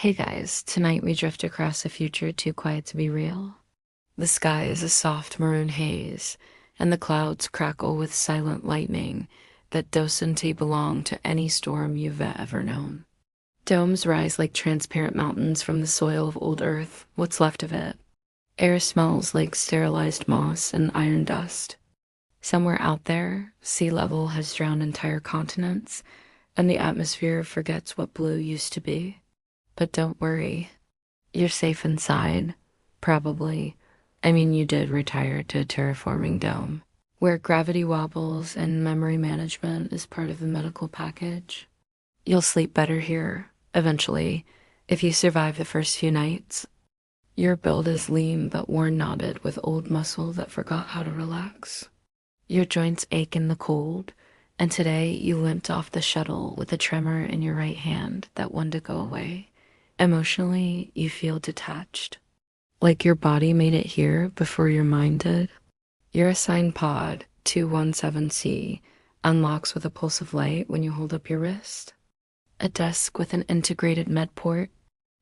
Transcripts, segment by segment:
Hey guys, tonight we drift across a future too quiet to be real. The sky is a soft maroon haze, and the clouds crackle with silent lightning that docently belong to any storm you've ever known. Domes rise like transparent mountains from the soil of old Earth, what's left of it. Air smells like sterilized moss and iron dust. Somewhere out there, sea level has drowned entire continents, and the atmosphere forgets what blue used to be. But don't worry, you're safe inside. Probably. I mean, you did retire to a terraforming dome, where gravity wobbles and memory management is part of the medical package. You'll sleep better here, eventually, if you survive the first few nights. Your build is lean but worn knotted with old muscle that forgot how to relax. Your joints ache in the cold, and today you limped off the shuttle with a tremor in your right hand that wanted to go away. Emotionally, you feel detached, like your body made it here before your mind did. Your assigned pod, 217C, unlocks with a pulse of light when you hold up your wrist. A desk with an integrated med port,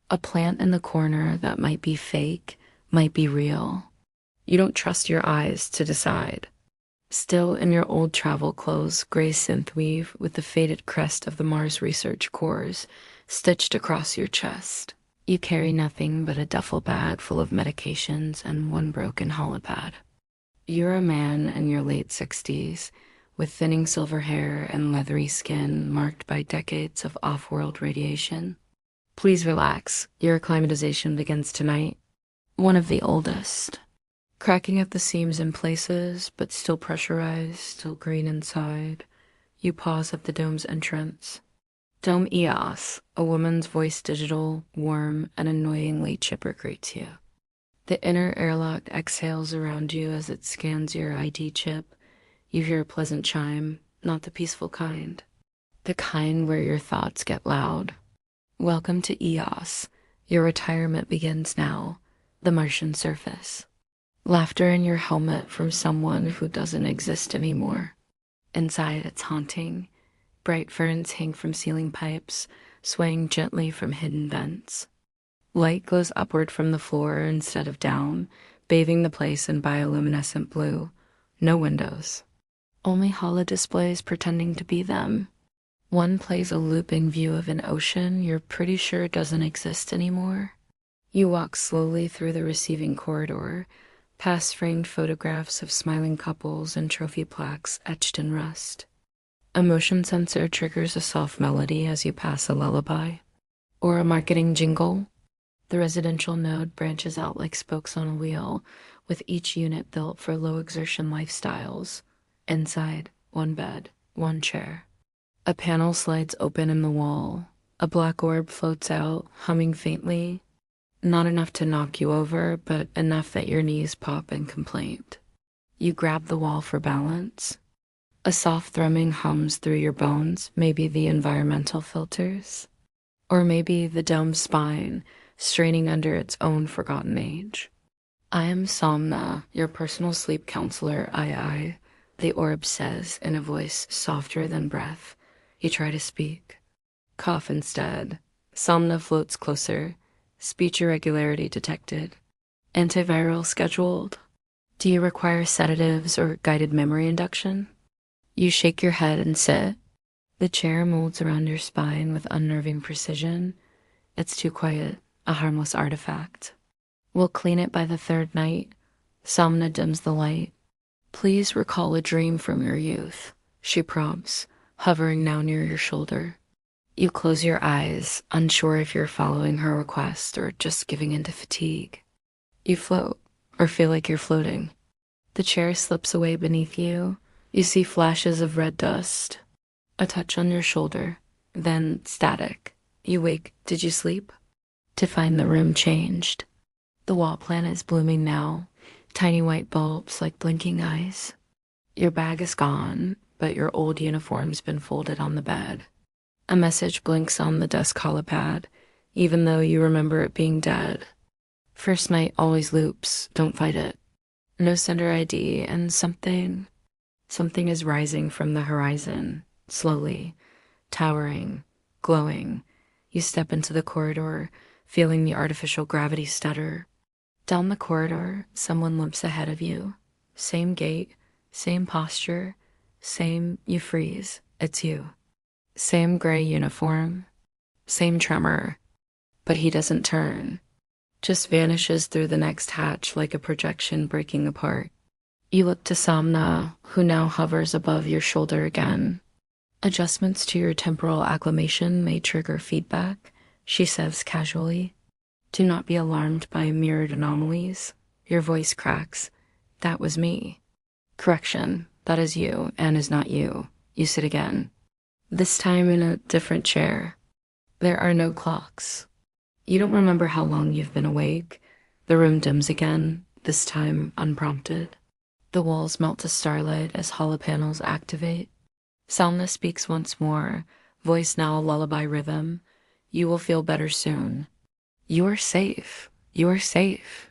a plant in the corner that might be fake, might be real. You don't trust your eyes to decide. Still in your old travel clothes, gray synth weave with the faded crest of the Mars Research Corps stitched across your chest. You carry nothing but a duffel bag full of medications and one broken holopad. You're a man in your late 60s, with thinning silver hair and leathery skin marked by decades of off-world radiation. Please relax. Your acclimatization begins tonight. One of the oldest. Cracking at the seams in places, but still pressurized, still green inside. You pause at the dome's entrance. Dome EOS, a woman's voice digital, warm, and annoyingly chipper greets you. The inner airlock exhales around you as it scans your ID chip. You hear a pleasant chime, not the peaceful kind. The kind where your thoughts get loud. Welcome to EOS. Your retirement begins now. The Martian surface. Laughter in your helmet from someone who doesn't exist anymore. Inside, it's haunting. Bright ferns hang from ceiling pipes, swaying gently from hidden vents. Light glows upward from the floor instead of down, bathing the place in bioluminescent blue. No windows. Only holodisplays pretending to be them. One plays a looping view of an ocean you're pretty sure doesn't exist anymore. You walk slowly through the receiving corridor, past framed photographs of smiling couples and trophy plaques etched in rust. A motion sensor triggers a soft melody as you pass a lullaby. Or a marketing jingle. The residential node branches out like spokes on a wheel, with each unit built for low-exertion lifestyles. Inside, one bed, one chair. A panel slides open in the wall. A black orb floats out, humming faintly. Not enough to knock you over, but enough that your knees pop in complaint. You grab the wall for balance. A soft thrumming hums through your bones, maybe the environmental filters. Or maybe the dome's spine, straining under its own forgotten age. I am Somna, your personal sleep counselor, I, the orb says in a voice softer than breath. You try to speak. Cough instead. Somna floats closer. Speech irregularity detected. Antiviral scheduled. Do you require sedatives or guided memory induction? You shake your head and sit. The chair molds around your spine with unnerving precision. It's too quiet, a harmless artifact. We'll clean it by the third night. Somna dims the light. Please recall a dream from your youth, she prompts, hovering now near your shoulder. You close your eyes, unsure if you're following her request or just giving in to fatigue. You float, or feel like you're floating. The chair slips away beneath you. You see flashes of red dust. A touch on your shoulder, then static. You wake. Did you sleep? To find the room changed. The wall plant is blooming now, tiny white bulbs like blinking eyes. Your bag is gone, but your old uniform's been folded on the bed. A message blinks on the desk holopad, even though you remember it being dead. First night always loops, don't fight it. No sender ID, and something is rising from the horizon, slowly, towering, glowing. You step into the corridor, feeling the artificial gravity stutter. Down the corridor, someone limps ahead of you. Same gait, same posture, same you freeze. It's you. Same gray uniform, same tremor. But he doesn't turn, just vanishes through the next hatch like a projection breaking apart. You look to Samna, who now hovers above your shoulder again. Adjustments to your temporal acclimation may trigger feedback, she says casually. Do not be alarmed by mirrored anomalies. Your voice cracks. That was me. Correction, that is you and is not you. You sit again. This time in a different chair. There are no clocks. You don't remember how long you've been awake. The room dims again, this time unprompted. The walls melt to starlight as hollow panels activate. Salna speaks once more, voice now a lullaby rhythm. You will feel better soon. You are safe. You are safe.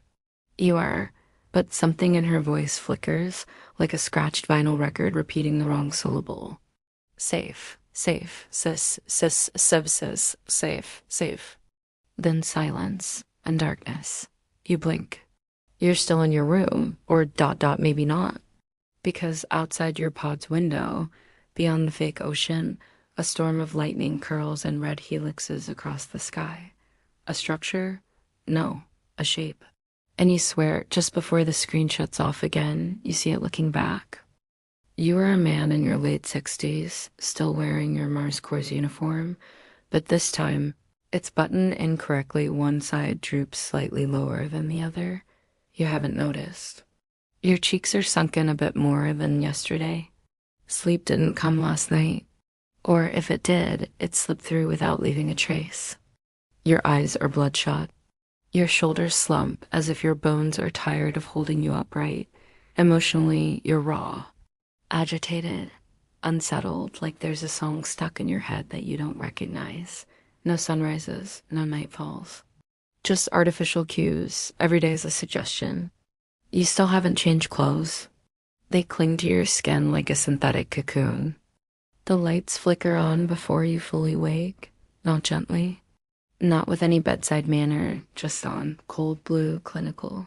You are. But something in her voice flickers, like a scratched vinyl record repeating the wrong syllable. Safe, safe, sis, safe, safe. Then silence and darkness. You blink. You're still in your room, or ... maybe not. Because outside your pod's window, beyond the fake ocean, a storm of lightning curls in red helixes across the sky. A structure? No, a shape. And you swear, just before the screen shuts off again, you see it looking back. You are a man in your late 60s, still wearing your Mars Corps uniform, but this time, it's buttoned incorrectly. One side droops slightly lower than the other. You haven't noticed. Your cheeks are sunken a bit more than yesterday. Sleep didn't come last night. Or if it did, it slipped through without leaving a trace. Your eyes are bloodshot. Your shoulders slump as if your bones are tired of holding you upright. Emotionally, you're raw. Agitated, unsettled, like there's a song stuck in your head that you don't recognize. No sunrises, no nightfalls. Just artificial cues. Every day is a suggestion. You still haven't changed clothes. They cling to your skin like a synthetic cocoon. The lights flicker on before you fully wake, not gently, not with any bedside manner, just on, cold blue, clinical.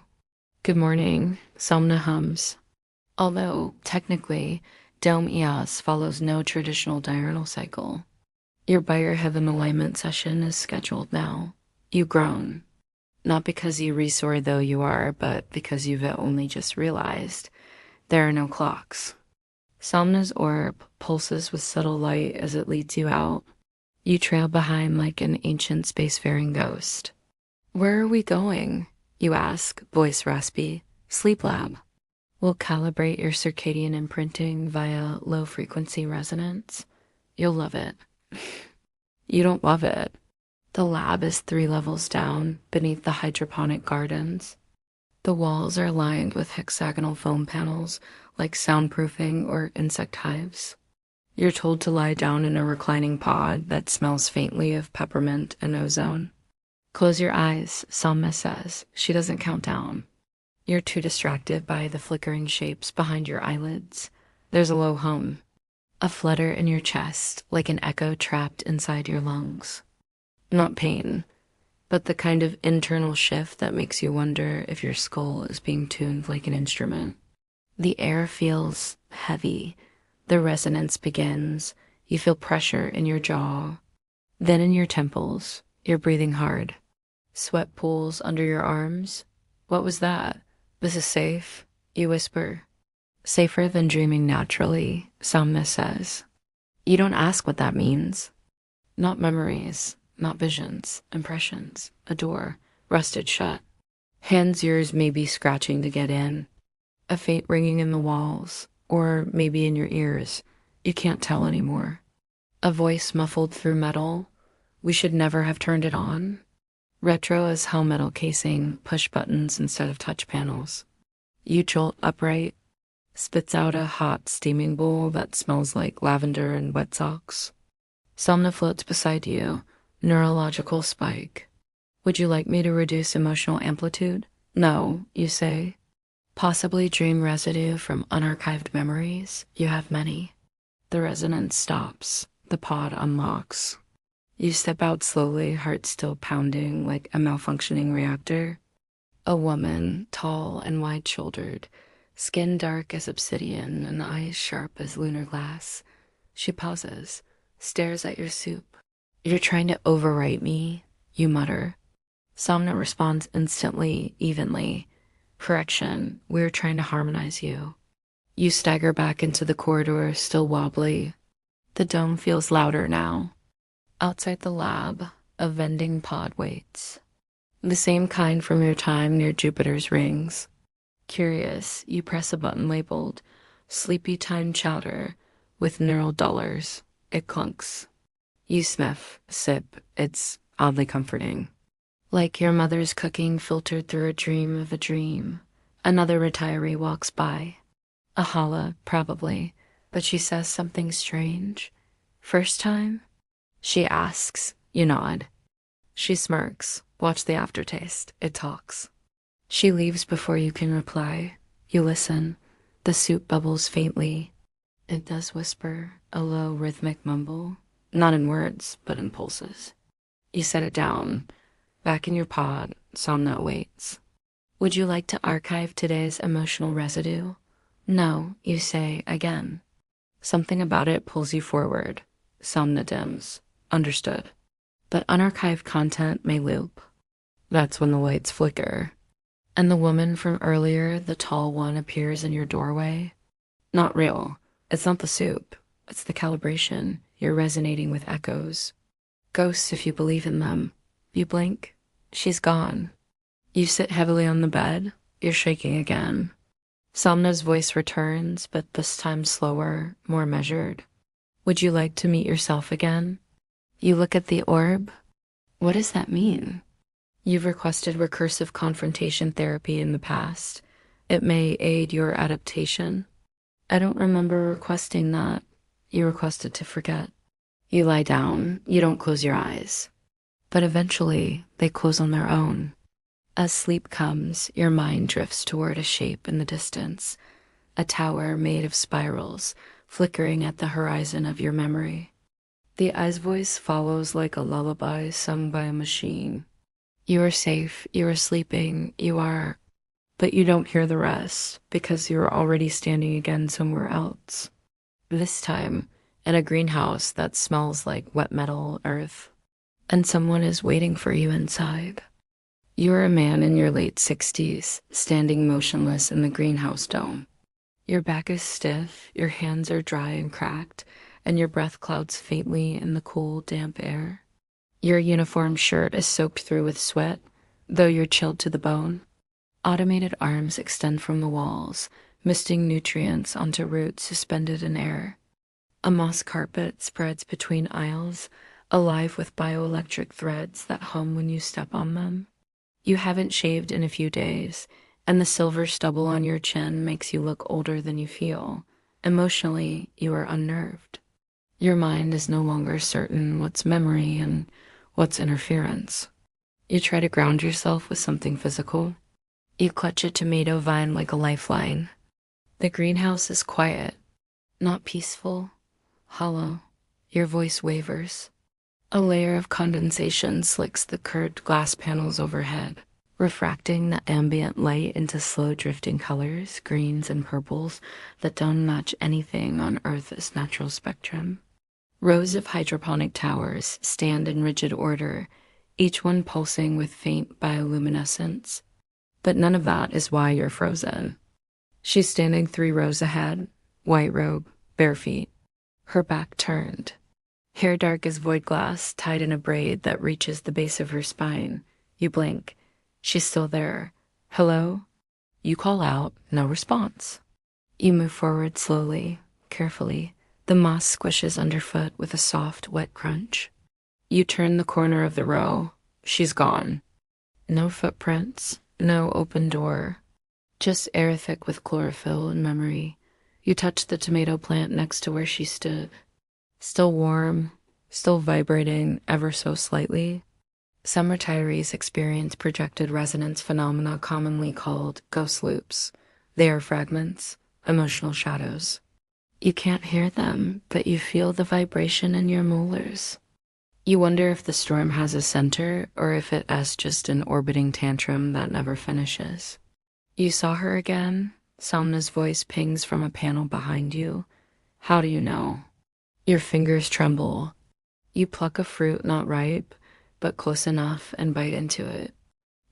Good morning, Somna hums. Although, technically, Dome Eos follows no traditional diurnal cycle. Your Bayer-Heaven alignment session is scheduled now. You groan. Not because you resoar though you are, but because you've only just realized there are no clocks. Somna's orb pulses with subtle light as it leads you out. You trail behind like an ancient spacefaring ghost. Where are we going? You ask, voice raspy. Sleep lab. We'll calibrate your circadian imprinting via low-frequency resonance. You'll love it. You don't love it. The lab is 3 levels down, beneath the hydroponic gardens. The walls are lined with hexagonal foam panels, like soundproofing or insect hives. You're told to lie down in a reclining pod that smells faintly of peppermint and ozone. Close your eyes, Salma says. She doesn't count down. You're too distracted by the flickering shapes behind your eyelids. There's a low hum. A flutter in your chest, like an echo trapped inside your lungs. Not pain, but the kind of internal shift that makes you wonder if your skull is being tuned like an instrument. The air feels heavy. The resonance begins. You feel pressure in your jaw. Then in your temples. You're breathing hard. Sweat pools under your arms. What was that? This is safe, you whisper. Safer than dreaming naturally, Samna says. You don't ask what that means. Not memories, not visions, impressions, a door, rusted shut. Hands yours may be scratching to get in. A faint ringing in the walls, or maybe in your ears. You can't tell anymore. A voice muffled through metal. We should never have turned it on. Retro as hell metal casing, push buttons instead of touch panels. You jolt upright. Spits out a hot, steaming bowl that smells like lavender and wet socks. Somna floats beside you, neurological spike. Would you like me to reduce emotional amplitude? No, you say. Possibly dream residue from unarchived memories. You have many. The resonance stops. The pod unlocks. You step out slowly, heart still pounding like a malfunctioning reactor. A woman, tall and wide-shouldered, skin dark as obsidian and eyes sharp as lunar glass. She pauses, stares at your soup. You're trying to overwrite me, you mutter. Somna responds instantly, evenly. Correction, we're trying to harmonize you. You stagger back into the corridor, still wobbly. The dome feels louder now. Outside the lab, a vending pod waits. The same kind from your time near Jupiter's rings. Curious, you press a button labeled Sleepy Time Chowder with neural dullers. It clunks. You sniff, sip. It's oddly comforting. Like your mother's cooking filtered through a dream of a dream. Another retiree walks by. A Hala, probably, but she says something strange. First time? She asks. You nod. She smirks. Watch the aftertaste. It talks. She leaves before you can reply. You listen. The soup bubbles faintly. It does whisper, a low rhythmic mumble. Not in words, but in pulses. You set it down. Back in your pod, Somna waits. Would you like to archive today's emotional residue? No, you say again. Something about it pulls you forward. Somna dims. Understood. But unarchived content may loop. That's when the lights flicker. And the woman from earlier, the tall one, appears in your doorway. Not real. It's not the soup. It's the calibration. You're resonating with echoes. Ghosts if you believe in them. You blink. She's gone. You sit heavily on the bed. You're shaking again. Somna's voice returns, but this time slower, more measured. Would you like to meet yourself again? You look at the orb. What does that mean? You've requested recursive confrontation therapy in the past. It may aid your adaptation. I don't remember requesting that. You requested to forget. You lie down. You don't close your eyes. But eventually, they close on their own. As sleep comes, your mind drifts toward a shape in the distance, a tower made of spirals, flickering at the horizon of your memory. The eye's voice follows like a lullaby sung by a machine. You are safe, you are sleeping, you are... But you don't hear the rest, because you are already standing again somewhere else. This time, in a greenhouse that smells like wet metal earth. And someone is waiting for you inside. You are a man in your late 60s, standing motionless in the greenhouse dome. Your back is stiff, your hands are dry and cracked, and your breath clouds faintly in the cool, damp air. Your uniform shirt is soaked through with sweat, though you're chilled to the bone. Automated arms extend from the walls, misting nutrients onto roots suspended in air. A moss carpet spreads between aisles, alive with bioelectric threads that hum when you step on them. You haven't shaved in a few days, and the silver stubble on your chin makes you look older than you feel. Emotionally, you are unnerved. Your mind is no longer certain what's memory and what's interference. You try to ground yourself with something physical. You clutch a tomato vine like a lifeline. The greenhouse is quiet, not peaceful, hollow. Your voice wavers. A layer of condensation slicks the curved glass panels overhead, refracting the ambient light into slow drifting colors, greens and purples that don't match anything on Earth's natural spectrum. Rows of hydroponic towers stand in rigid order, each one pulsing with faint bioluminescence. But none of that is why you're frozen. She's standing 3 rows ahead, white robe, bare feet, her back turned. Hair dark as void glass, tied in a braid that reaches the base of her spine. You blink. She's still there. Hello? You call out, no response. You move forward slowly, carefully. The moss squishes underfoot with a soft, wet crunch. You turn the corner of the row. She's gone. No footprints, no open door. Just air thick with chlorophyll and memory. You touch the tomato plant next to where she stood. Still warm, still vibrating ever so slightly. Some retirees experience projected resonance phenomena commonly called ghost loops. They are fragments, emotional shadows. You can't hear them, but you feel the vibration in your molars. You wonder if the storm has a center or if it has just an orbiting tantrum that never finishes. You saw her again? Somna's voice pings from a panel behind you. How do you know? Your fingers tremble. You pluck a fruit not ripe, but close enough and bite into it.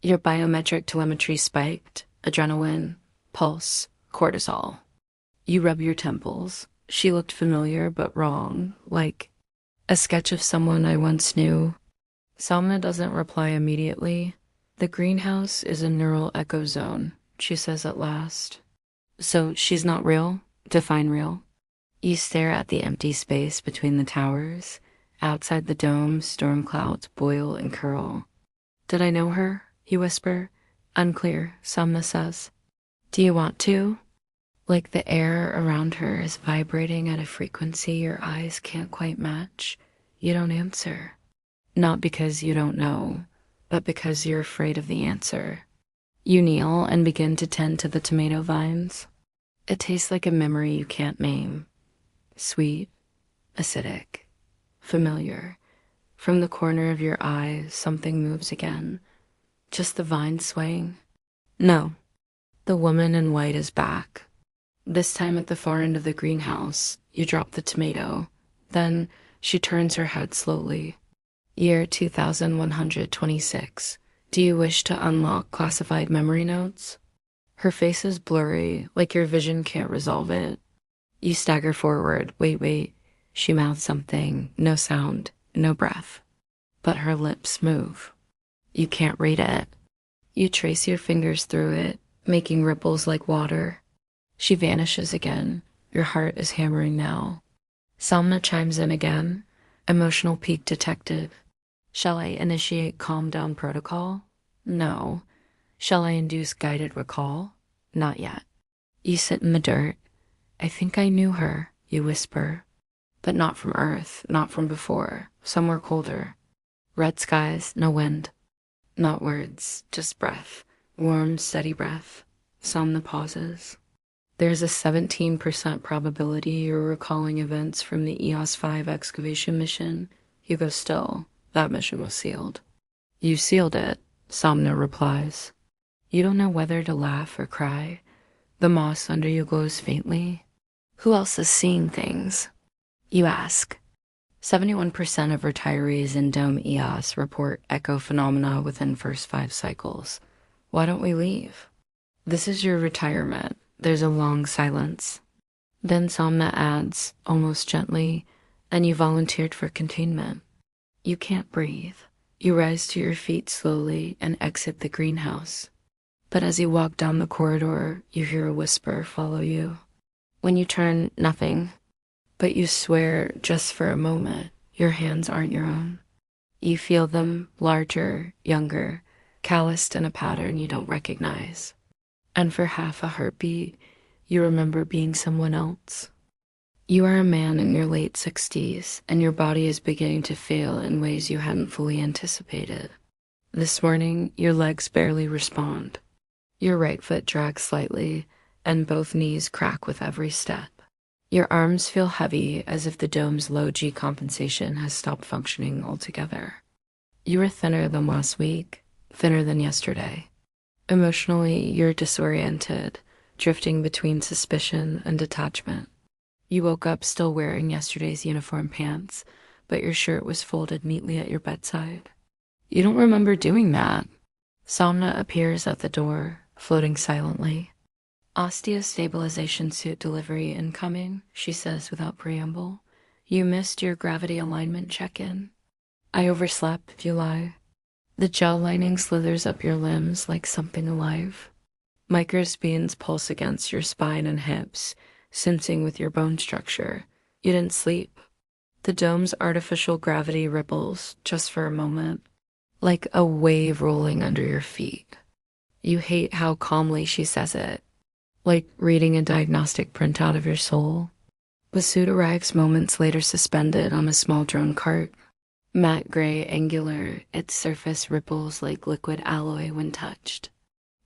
Your biometric telemetry spiked, adrenaline, pulse, cortisol. You rub your temples. She looked familiar but wrong, like a sketch of someone I once knew. Salma doesn't reply immediately. The greenhouse is a neural echo zone, she says at last. So she's not real? Define real. You stare at the empty space between the towers. Outside the dome, storm clouds boil and curl. Did I know her? You whisper. Unclear, Salma says. Do you want to? Like the air around her is vibrating at a frequency your eyes can't quite match. You don't answer. Not because you don't know, but because you're afraid of the answer. You kneel and begin to tend to the tomato vines. It tastes like a memory you can't name. Sweet, acidic, familiar. From the corner of your eye, something moves again. Just the vine swaying. No, the woman in white is back. This time at the far end of the greenhouse, you drop the tomato. Then she turns her head slowly. Year 2126. Do you wish to unlock classified memory notes? Her face is blurry, like your vision can't resolve it. You stagger forward. Wait. She mouths something. No sound, no breath. But her lips move. You can't read it. You trace your fingers through it, making ripples like water. She vanishes again. Your heart is hammering now. Salma chimes in again. Emotional peak detected. Shall I initiate calm down protocol? No. Shall I induce guided recall? Not yet. You sit in the dirt. I think I knew her, you whisper. But not from Earth, not from before. Somewhere colder. Red skies, no wind. Not words, just breath. Warm, steady breath. Salma pauses. There's a 17% probability you're recalling events from the EOS-5 excavation mission. You go still. That mission was sealed. You sealed it, Salma replies. You don't know whether to laugh or cry. The moss under you glows faintly. Who else is seeing things? You ask. 71% of retirees in Dome EOS report echo phenomena within first 5 cycles. Why don't we leave? This is your retirement. There's a long silence. Then Salma adds, almost gently, and you volunteered for containment. You can't breathe. You rise to your feet slowly and exit the greenhouse. But as you walk down the corridor, you hear a whisper follow you. When you turn, nothing. But you swear just for a moment, your hands aren't your own. You feel them larger, younger, calloused in a pattern you don't recognize. And for half a heartbeat, you remember being someone else. You are a man in your late 60s, and your body is beginning to fail in ways you hadn't fully anticipated. This morning, your legs barely respond. Your right foot drags slightly, and both knees crack with every step. Your arms feel heavy, as if the dome's low G compensation has stopped functioning altogether. You are thinner than last week, thinner than yesterday. Emotionally, you're disoriented, drifting between suspicion and detachment. You woke up still wearing yesterday's uniform pants, but your shirt was folded neatly at your bedside. You don't remember doing that. Salma appears at the door, floating silently. Osteostabilization suit delivery incoming, she says without preamble. You missed your gravity alignment check-in. I overslept, you lie. The gel lining slithers up your limbs like something alive. Microspines pulse against your spine and hips, sensing with your bone structure. You didn't sleep. The dome's artificial gravity ripples, just for a moment, like a wave rolling under your feet. You hate how calmly she says it, like reading a diagnostic printout of your soul. The suit arrives moments later suspended on a small drone cart. Matte gray, angular, its surface ripples like liquid alloy when touched.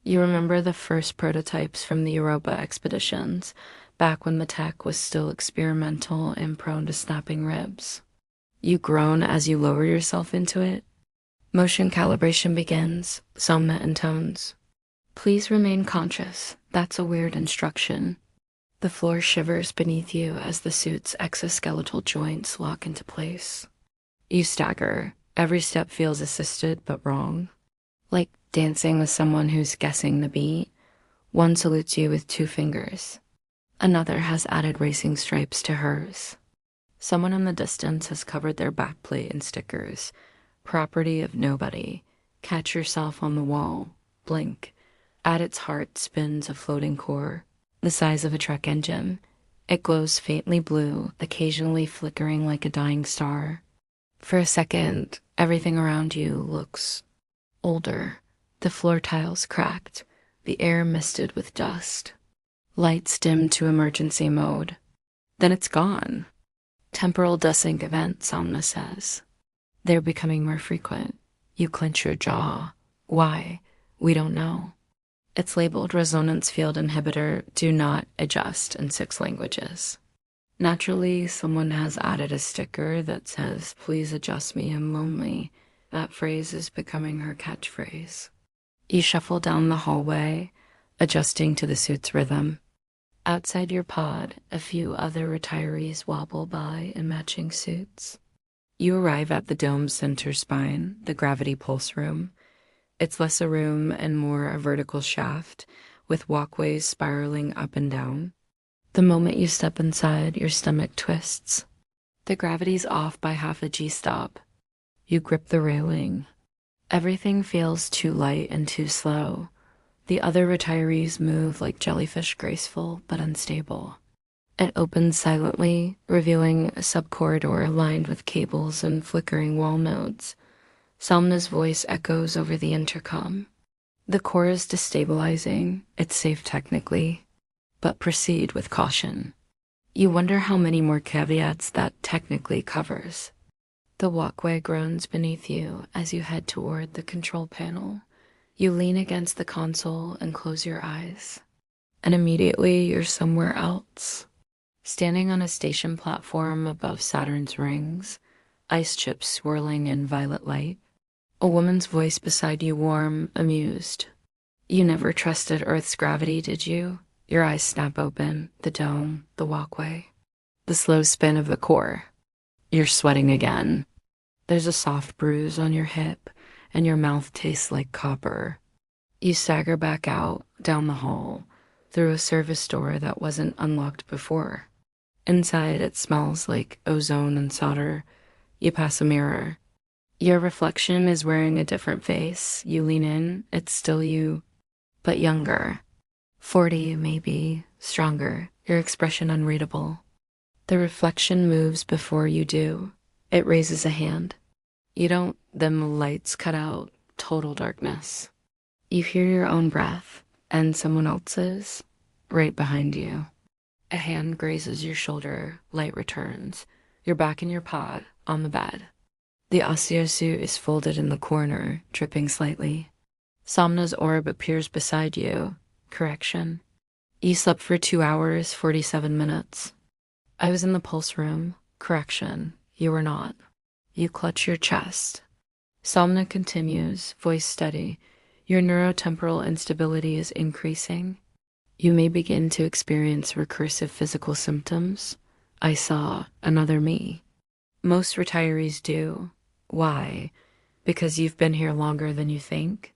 You remember the first prototypes from the Europa expeditions, back when the tech was still experimental and prone to snapping ribs. You groan as you lower yourself into it. Motion calibration begins, Somna intones. Please remain conscious. That's a weird instruction. The floor shivers beneath you as the suit's exoskeletal joints lock into place. You stagger. Every step feels assisted but wrong. Like dancing with someone who's guessing the beat. One salutes you with 2 fingers. Another has added racing stripes to hers. Someone in the distance has covered their backplate in stickers. Property of nobody. Catch yourself on the wall. Blink. At its heart spins a floating core, the size of a truck engine. It glows faintly blue, occasionally flickering like a dying star. For a second, everything around you looks older. The floor tiles cracked, the air misted with dust. Lights dimmed to emergency mode. Then it's gone. Temporal desync events, Somna says. They're becoming more frequent. You clench your jaw. Why? We don't know. It's labeled Resonance Field Inhibitor Do Not Adjust in 6 languages. Naturally, someone has added a sticker that says, Please adjust me, I'm lonely. That phrase is becoming her catchphrase. You shuffle down the hallway, adjusting to the suit's rhythm. Outside your pod, a few other retirees wobble by in matching suits. You arrive at the dome's center spine, the gravity pulse room. It's less a room and more a vertical shaft, with walkways spiraling up and down. The moment you step inside, your stomach twists. The gravity's off by half a G-stop. You grip the railing. Everything feels too light and too slow. The other retirees move like jellyfish, graceful but unstable. It opens silently, revealing a sub-corridor lined with cables and flickering wall nodes. Somna's voice echoes over the intercom. The core is destabilizing. It's safe technically, but proceed with caution. You wonder how many more caveats that technically covers. The walkway groans beneath you as you head toward the control panel. You lean against the console and close your eyes. And immediately you're somewhere else. Standing on a station platform above Saturn's rings, ice chips swirling in violet light. A woman's voice beside you, warm, amused. You never trusted Earth's gravity, did you? Your eyes snap open, the dome, the walkway. The slow spin of the core. You're sweating again. There's a soft bruise on your hip, and your mouth tastes like copper. You stagger back out, down the hall, through a service door that wasn't unlocked before. Inside, it smells like ozone and solder. You pass a mirror. Your reflection is wearing a different face. You lean in, it's still you, but younger. 40, maybe, stronger, your expression unreadable. The reflection moves before you do. It raises a hand. You don't, then the lights cut out, total darkness. You hear your own breath, and someone else's, right behind you. A hand grazes your shoulder, light returns. You're back in your pod, on the bed. The osteosuit is folded in the corner, dripping slightly. Somna's orb appears beside you. Correction. You slept for 2 hours, 47 minutes. I was in the pulse room. Correction. You were not. You clutch your chest. Somna continues, voice steady. Your neurotemporal instability is increasing. You may begin to experience recursive physical symptoms. I saw another me. Most retirees do. Why? Because you've been here longer than you think?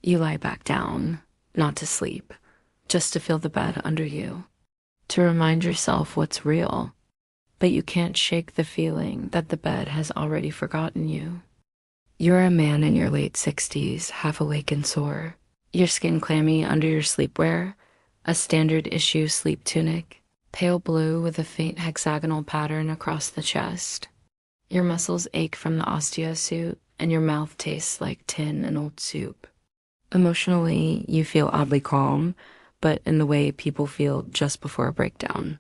You lie back down, not to sleep, just to feel the bed under you, to remind yourself what's real. But you can't shake the feeling that the bed has already forgotten you. You're a man in your late 60s, half awake and sore. Your skin clammy under your sleepwear, a standard issue sleep tunic, pale blue with a faint hexagonal pattern across the chest. Your muscles ache from the osteosuit, and your mouth tastes like tin and old soup. Emotionally, you feel oddly calm, but in the way people feel just before a breakdown.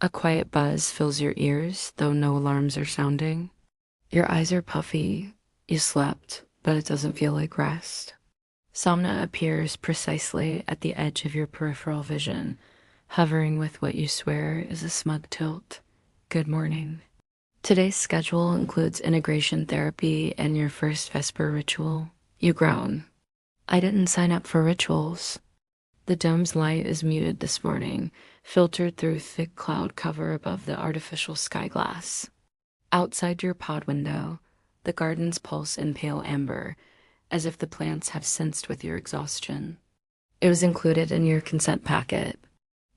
A quiet buzz fills your ears, though no alarms are sounding. Your eyes are puffy. You slept, but it doesn't feel like rest. Somna appears precisely at the edge of your peripheral vision, hovering with what you swear is a smug tilt. Good morning. Today's schedule includes integration therapy and your first Vesper ritual. You groan. I didn't sign up for rituals. The dome's light is muted this morning, filtered through thick cloud cover above the artificial sky glass. Outside your pod window, the gardens pulse in pale amber, as if the plants have sensed with your exhaustion. It was included in your consent packet.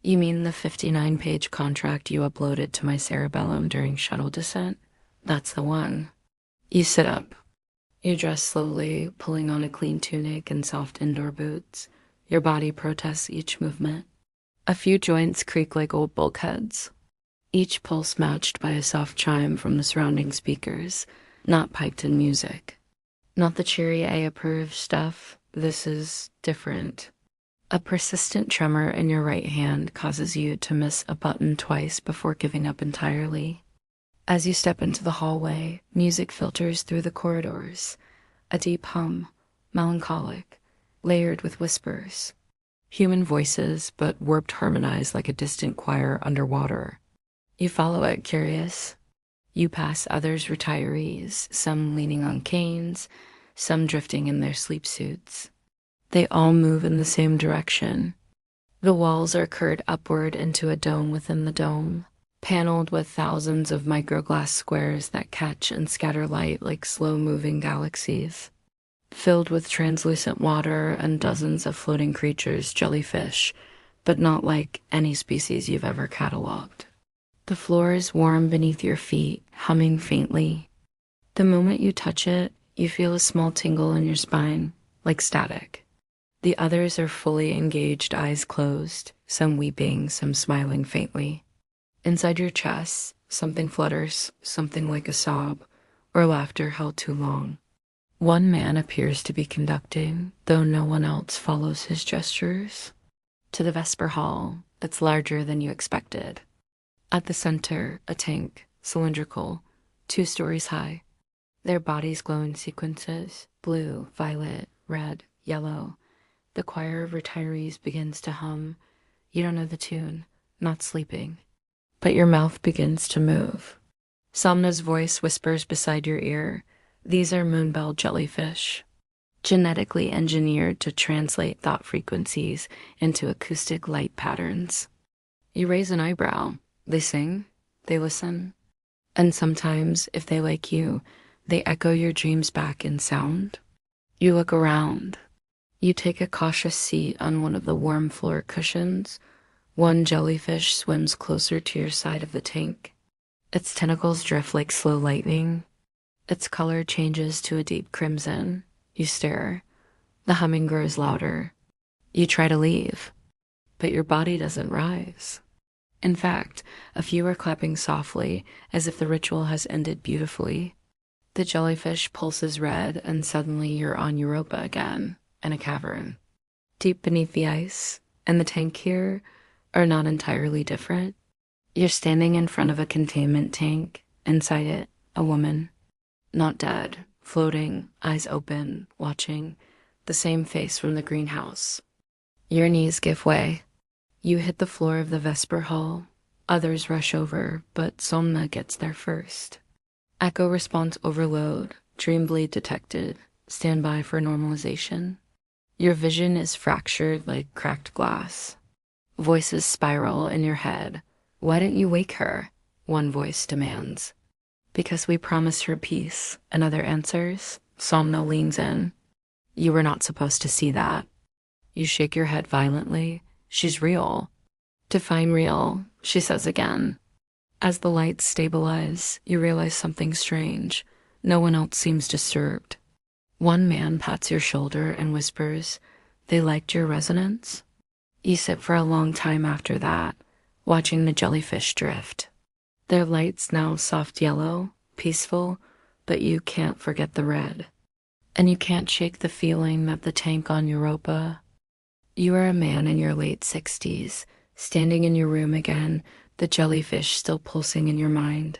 You mean the 59-page contract you uploaded to my cerebellum during shuttle descent? That's the one. You sit up. You dress slowly, pulling on a clean tunic and soft indoor boots. Your body protests each movement. A few joints creak like old bulkheads, each pulse matched by a soft chime from the surrounding speakers, not piped-in music. Not the cheery A-approved stuff. This is different. A persistent tremor in your right hand causes you to miss a button twice before giving up entirely. As you step into the hallway, music filters through the corridors, a deep hum, melancholic, layered with whispers. Human voices, but warped harmonized like a distant choir underwater. You follow it, curious. You pass others retirees, some leaning on canes, some drifting in their sleep suits. They all move in the same direction. The walls are curved upward into a dome within the dome, paneled with thousands of microglass squares that catch and scatter light like slow-moving galaxies. Filled with translucent water and dozens of floating creatures, jellyfish, but not like any species you've ever cataloged. The floor is warm beneath your feet, humming faintly. The moment you touch it, you feel a small tingle in your spine, like static. The others are fully engaged, eyes closed, some weeping, some smiling faintly. Inside your chest, something flutters, something like a sob, or laughter held too long. One man appears to be conducting, though no one else follows his gestures. To the Vesper Hall, that's larger than you expected. At the center, a tank, cylindrical, 2 stories high. Their bodies glow in sequences, blue, violet, red, yellow. The choir of retirees begins to hum. You don't know the tune, not sleeping. But your mouth begins to move. Somna's voice whispers beside your ear, "These are moonbell jellyfish, genetically engineered to translate thought frequencies into acoustic light patterns." You raise an eyebrow. They sing, they listen, and sometimes, if they like you, they echo your dreams back in sound. You look around. You take a cautious seat on one of the warm floor cushions. One jellyfish swims closer to your side of the tank. Its tentacles drift like slow lightning. Its color changes to a deep crimson. You stare. The humming grows louder. You try to leave, but your body doesn't rise. In fact, a few are clapping softly, as if the ritual has ended beautifully. The jellyfish pulses red, and suddenly you're on Europa again, in a cavern. Deep beneath the ice, and the tank here are not entirely different. You're standing in front of a containment tank. Inside it, a woman. Not dead, floating, eyes open, watching, the same face from the greenhouse. Your knees give way. You hit the floor of the Vesper Hall. Others rush over, but Somna gets there first. Echo response overload, dream bleed detected, stand by for normalization. Your vision is fractured like cracked glass. Voices spiral in your head. "Why didn't you wake her?" one voice demands. "Because we promised her peace," another answers. Somna leans in. "You were not supposed to see that." You shake your head violently. "She's real." "Define real," she says again. As the lights stabilize, you realize something strange. No one else seems disturbed. One man pats your shoulder and whispers, "They liked your resonance?" You sit for a long time after that, watching the jellyfish drift. Their lights now soft yellow, peaceful, but you can't forget the red. And you can't shake the feeling that the tank on Europa. You are a man in your late 60s, standing in your room again, the jellyfish still pulsing in your mind.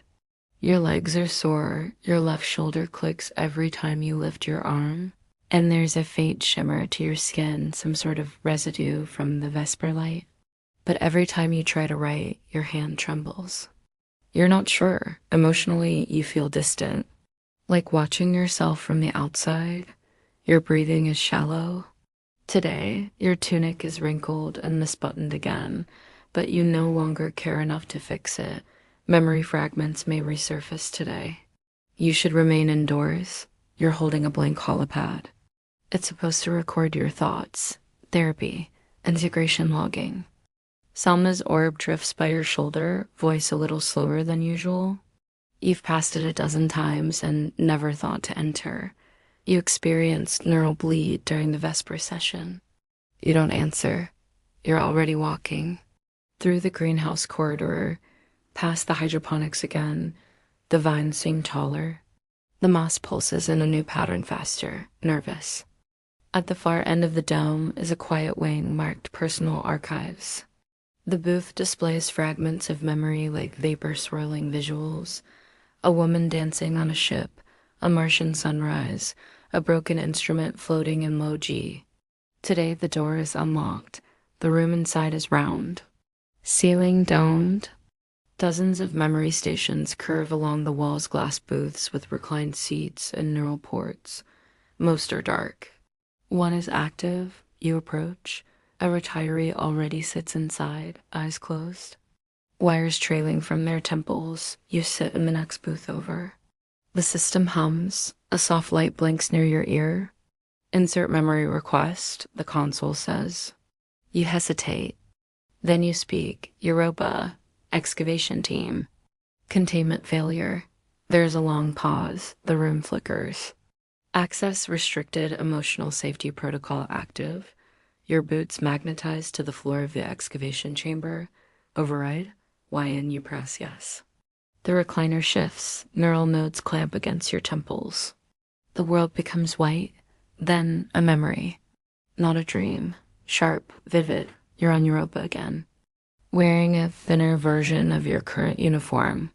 Your legs are sore, your left shoulder clicks every time you lift your arm, and there's a faint shimmer to your skin, some sort of residue from the Vesper light. But every time you try to write, your hand trembles. You're not sure. Emotionally, you feel distant. Like watching yourself from the outside. Your breathing is shallow. Today, your tunic is wrinkled and misbuttoned again, but you no longer care enough to fix it. Memory fragments may resurface today. You should remain indoors. You're holding a blank holopad. It's supposed to record your thoughts, therapy, integration logging. Salma's orb drifts by your shoulder, voice a little slower than usual. You've passed it a dozen times and never thought to enter. You experienced neural bleed during the Vesper session. You don't answer. You're already walking. Through the greenhouse corridor, past the hydroponics again, the vines seem taller. The moss pulses in a new pattern faster, nervous. At the far end of the dome is a quiet wing marked personal archives. The booth displays fragments of memory like vapor swirling visuals. A woman dancing on a ship, a Martian sunrise, a broken instrument floating in low G. Today the door is unlocked. The room inside is round. Ceiling domed. Dozens of memory stations curve along the walls, glass booths with reclined seats and neural ports. Most are dark. One is active. You approach. A retiree already sits inside, eyes closed. Wires trailing from their temples. You sit in the next booth over. The system hums. A soft light blinks near your ear. Insert memory request, the console says. You hesitate. Then you speak. Europa. Excavation team. Containment failure. There's a long pause. The room flickers. Access restricted, emotional safety protocol active. Your boots magnetized to the floor of the excavation chamber. Override. YN you press yes. The recliner shifts. Neural nodes clamp against your temples. The world becomes white, then a memory. Not a dream. Sharp, vivid. You're on Europa again. Wearing a thinner version of your current uniform.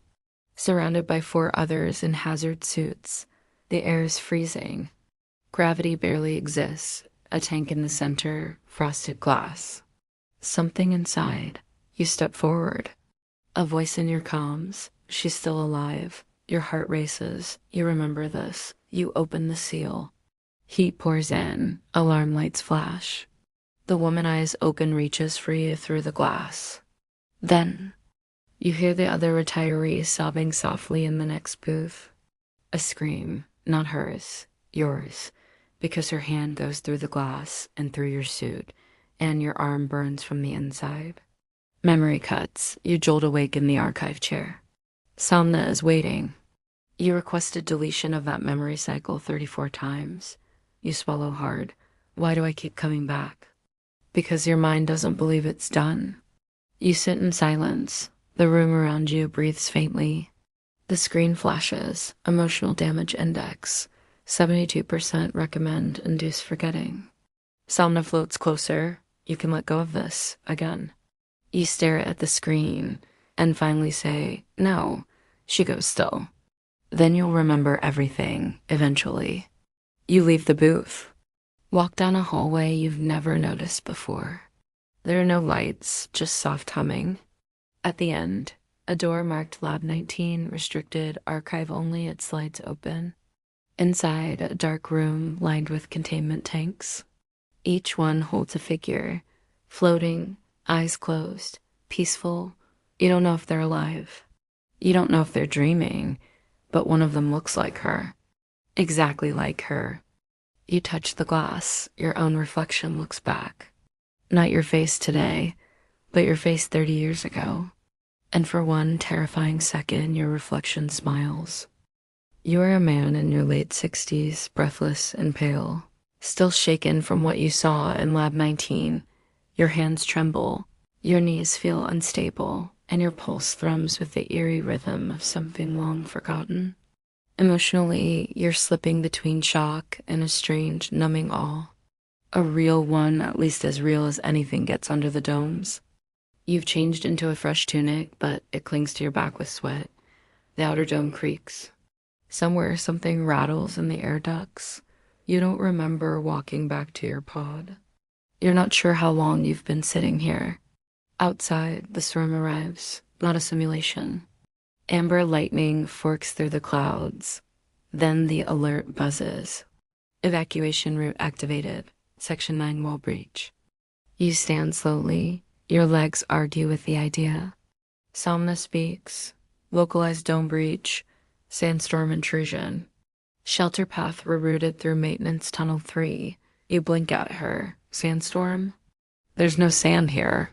Surrounded by 4 others in hazard suits. The air is freezing. Gravity barely exists. A tank in the center, frosted glass. Something inside. You step forward. A voice in your comms. She's still alive. Your heart races. You remember this. You open the seal. Heat pours in. Alarm lights flash. The woman eyes open, reaches for you through the glass. Then, you hear the other retiree sobbing softly in the next booth. A scream, not hers, yours, because her hand goes through the glass and through your suit, and your arm burns from the inside. Memory cuts. You jolt awake in the archive chair. Samna is waiting. You requested deletion of that memory cycle 34 times. You swallow hard. Why do I keep coming back? Because your mind doesn't believe it's done. You sit in silence. The room around you breathes faintly. The screen flashes. Emotional damage index. 72% recommend induced forgetting. Samna floats closer. You can let go of this again. You stare at the screen and finally say, no. She goes still. Then you'll remember everything, eventually. You leave the booth. Walk down a hallway you've never noticed before. There are no lights, just soft humming. At the end, a door marked Lab 19, restricted, archive only, it slides open. Inside, a dark room lined with containment tanks. Each one holds a figure, floating, eyes closed, peaceful. You don't know if they're alive. You don't know if they're dreaming, but one of them looks like her. Exactly like her. You touch the glass. Your own reflection looks back. Not your face today, but your face 30 years ago. And for one terrifying second, your reflection smiles. You are a man in your late 60s, breathless and pale, still shaken from what you saw in Lab 19. Your hands tremble, your knees feel unstable, and your pulse thrums with the eerie rhythm of something long forgotten. Emotionally, you're slipping between shock and a strange, numbing awe. A real one, at least as real as anything gets under the domes. You've changed into a fresh tunic, but it clings to your back with sweat. The outer dome creaks. Somewhere something rattles in the air ducts. You don't remember walking back to your pod. You're not sure how long you've been sitting here. Outside, the storm arrives, not a simulation. Amber lightning forks through the clouds. Then the alert buzzes. Evacuation route activated. Section 9 wall breach. You stand slowly. Your legs argue with the idea. Somna speaks. Localized dome breach. Sandstorm intrusion. Shelter path rerouted through maintenance tunnel 3. You blink at her. Sandstorm? There's no sand here.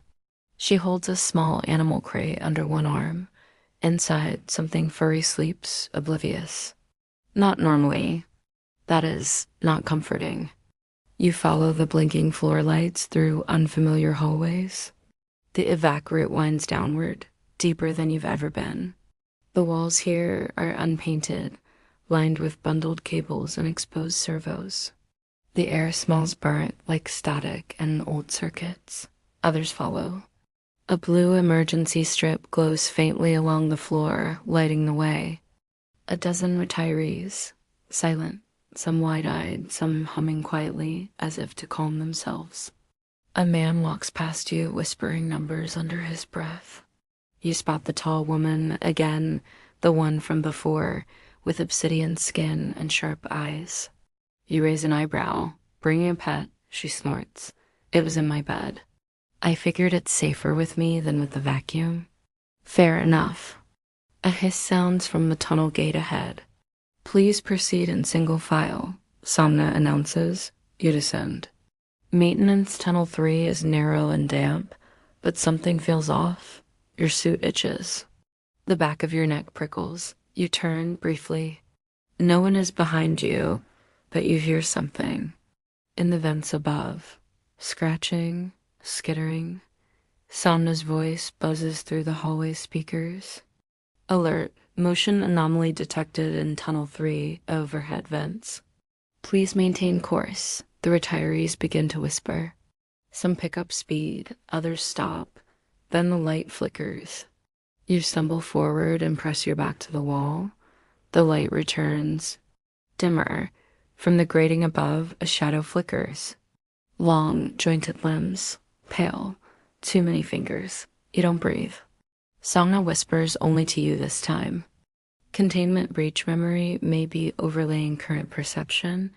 She holds a small animal crate under one arm. Inside, something furry sleeps, oblivious. Not normally. That is, not comforting. You follow the blinking floor lights through unfamiliar hallways. The evac route winds downward, deeper than you've ever been. The walls here are unpainted, lined with bundled cables and exposed servos. The air smells burnt like static and old circuits. Others follow. A blue emergency strip glows faintly along the floor, lighting the way. A dozen retirees, silent, some wide-eyed, some humming quietly as if to calm themselves. A man walks past you, whispering numbers under his breath. You spot the tall woman again, the one from before, with obsidian skin and sharp eyes. You raise an eyebrow. Bringing a pet, she snorts. It was in my bed. I figured it's safer with me than with the vacuum. Fair enough. A hiss sounds from the tunnel gate ahead. Please proceed in single file, Somna announces. You descend. Maintenance tunnel 3 is narrow and damp, but something feels off. Your suit itches. The back of your neck prickles. You turn briefly. No one is behind you, but you hear something. In the vents above. Scratching, skittering. Somna's voice buzzes through the hallway speakers. Alert. Motion anomaly detected in tunnel 3 overhead vents. Please maintain course. The retirees begin to whisper. Some pick up speed, others stop. Then the light flickers. You stumble forward and press your back to the wall. The light returns. Dimmer. From the grating above, a shadow flickers. Long, jointed limbs. Pale. Too many fingers. You don't breathe. Somna whispers only to you this time. Containment breach memory may be overlaying current perception.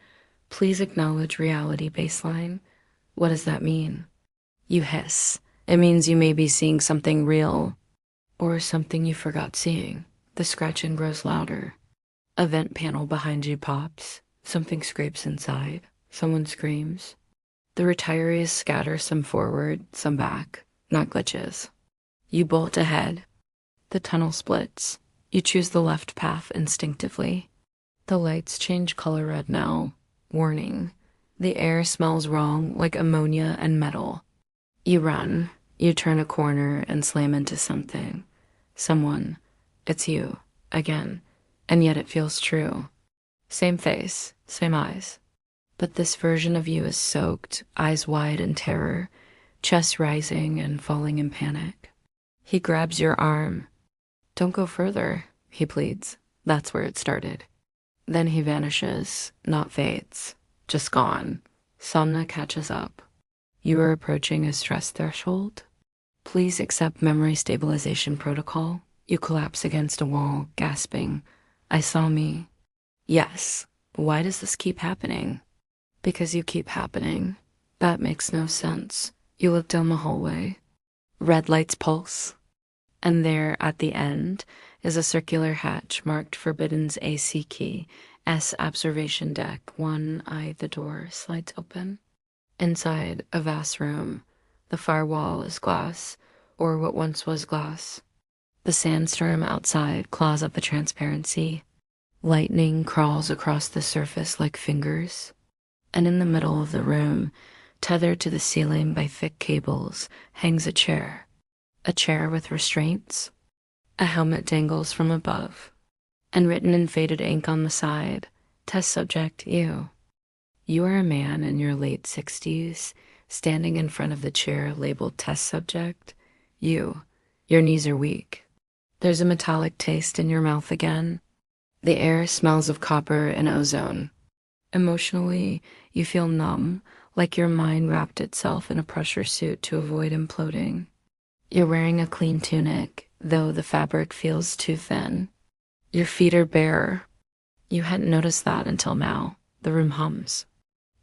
Please acknowledge reality baseline. What does that mean? You hiss. It means you may be seeing something real. Or something you forgot seeing. The scratching grows louder. A vent panel behind you pops. Something scrapes inside. Someone screams. The retirees scatter, some forward, some back. Not glitches. You bolt ahead. The tunnel splits. You choose the left path instinctively. The lights change color red now. Warning. The air smells wrong, like ammonia and metal. You run. You turn a corner and slam into something. Someone. It's you. Again. And yet it feels true. Same face. Same eyes. But this version of you is soaked, eyes wide in terror, chest rising and falling in panic. He grabs your arm. Don't go further, he pleads. That's where it started. Then he vanishes, not fades, just gone. Somna catches up. You are approaching a stress threshold. Please accept memory stabilization protocol. You collapse against a wall, gasping. I saw me. Yes. Why does this keep happening? Because you keep happening. That makes no sense. You look down the hallway. Red lights pulse. And there, at the end, is a circular hatch marked Forbidden's AC key. S observation deck. 1 eye the door slides open. Inside, a vast room. The far wall is glass, or what once was glass. The sandstorm outside claws up the transparency. Lightning crawls across the surface like fingers. And in the middle of the room, tethered to the ceiling by thick cables, hangs a chair. A chair with restraints. A helmet dangles from above. And written in faded ink on the side, test subject, you. You are a man in your late 60s, standing in front of the chair labeled test subject. You. Your knees are weak. There's a metallic taste in your mouth again. The air smells of copper and ozone. Emotionally, you feel numb, like your mind wrapped itself in a pressure suit to avoid imploding. You're wearing a clean tunic, though the fabric feels too thin. Your feet are bare. You hadn't noticed that until now. The room hums.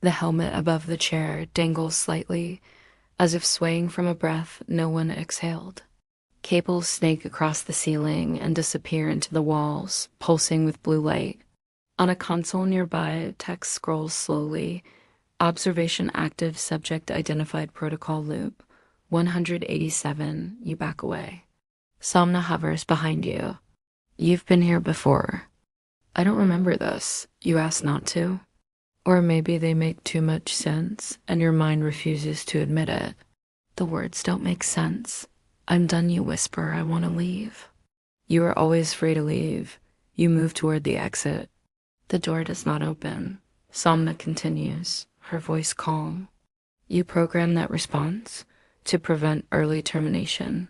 The helmet above the chair dangles slightly, as if swaying from a breath no one exhaled. Cables snake across the ceiling and disappear into the walls, pulsing with blue light. On a console nearby, text scrolls slowly. Observation active, subject identified, protocol loop. 187, you back away. Somna hovers behind you. You've been here before. I don't remember this. You asked not to. Or maybe they make too much sense and your mind refuses to admit it. The words don't make sense. I'm done, you whisper. I want to leave. You are always free to leave. You move toward the exit. The door does not open. Somna continues, her voice calm. You program that response to prevent early termination.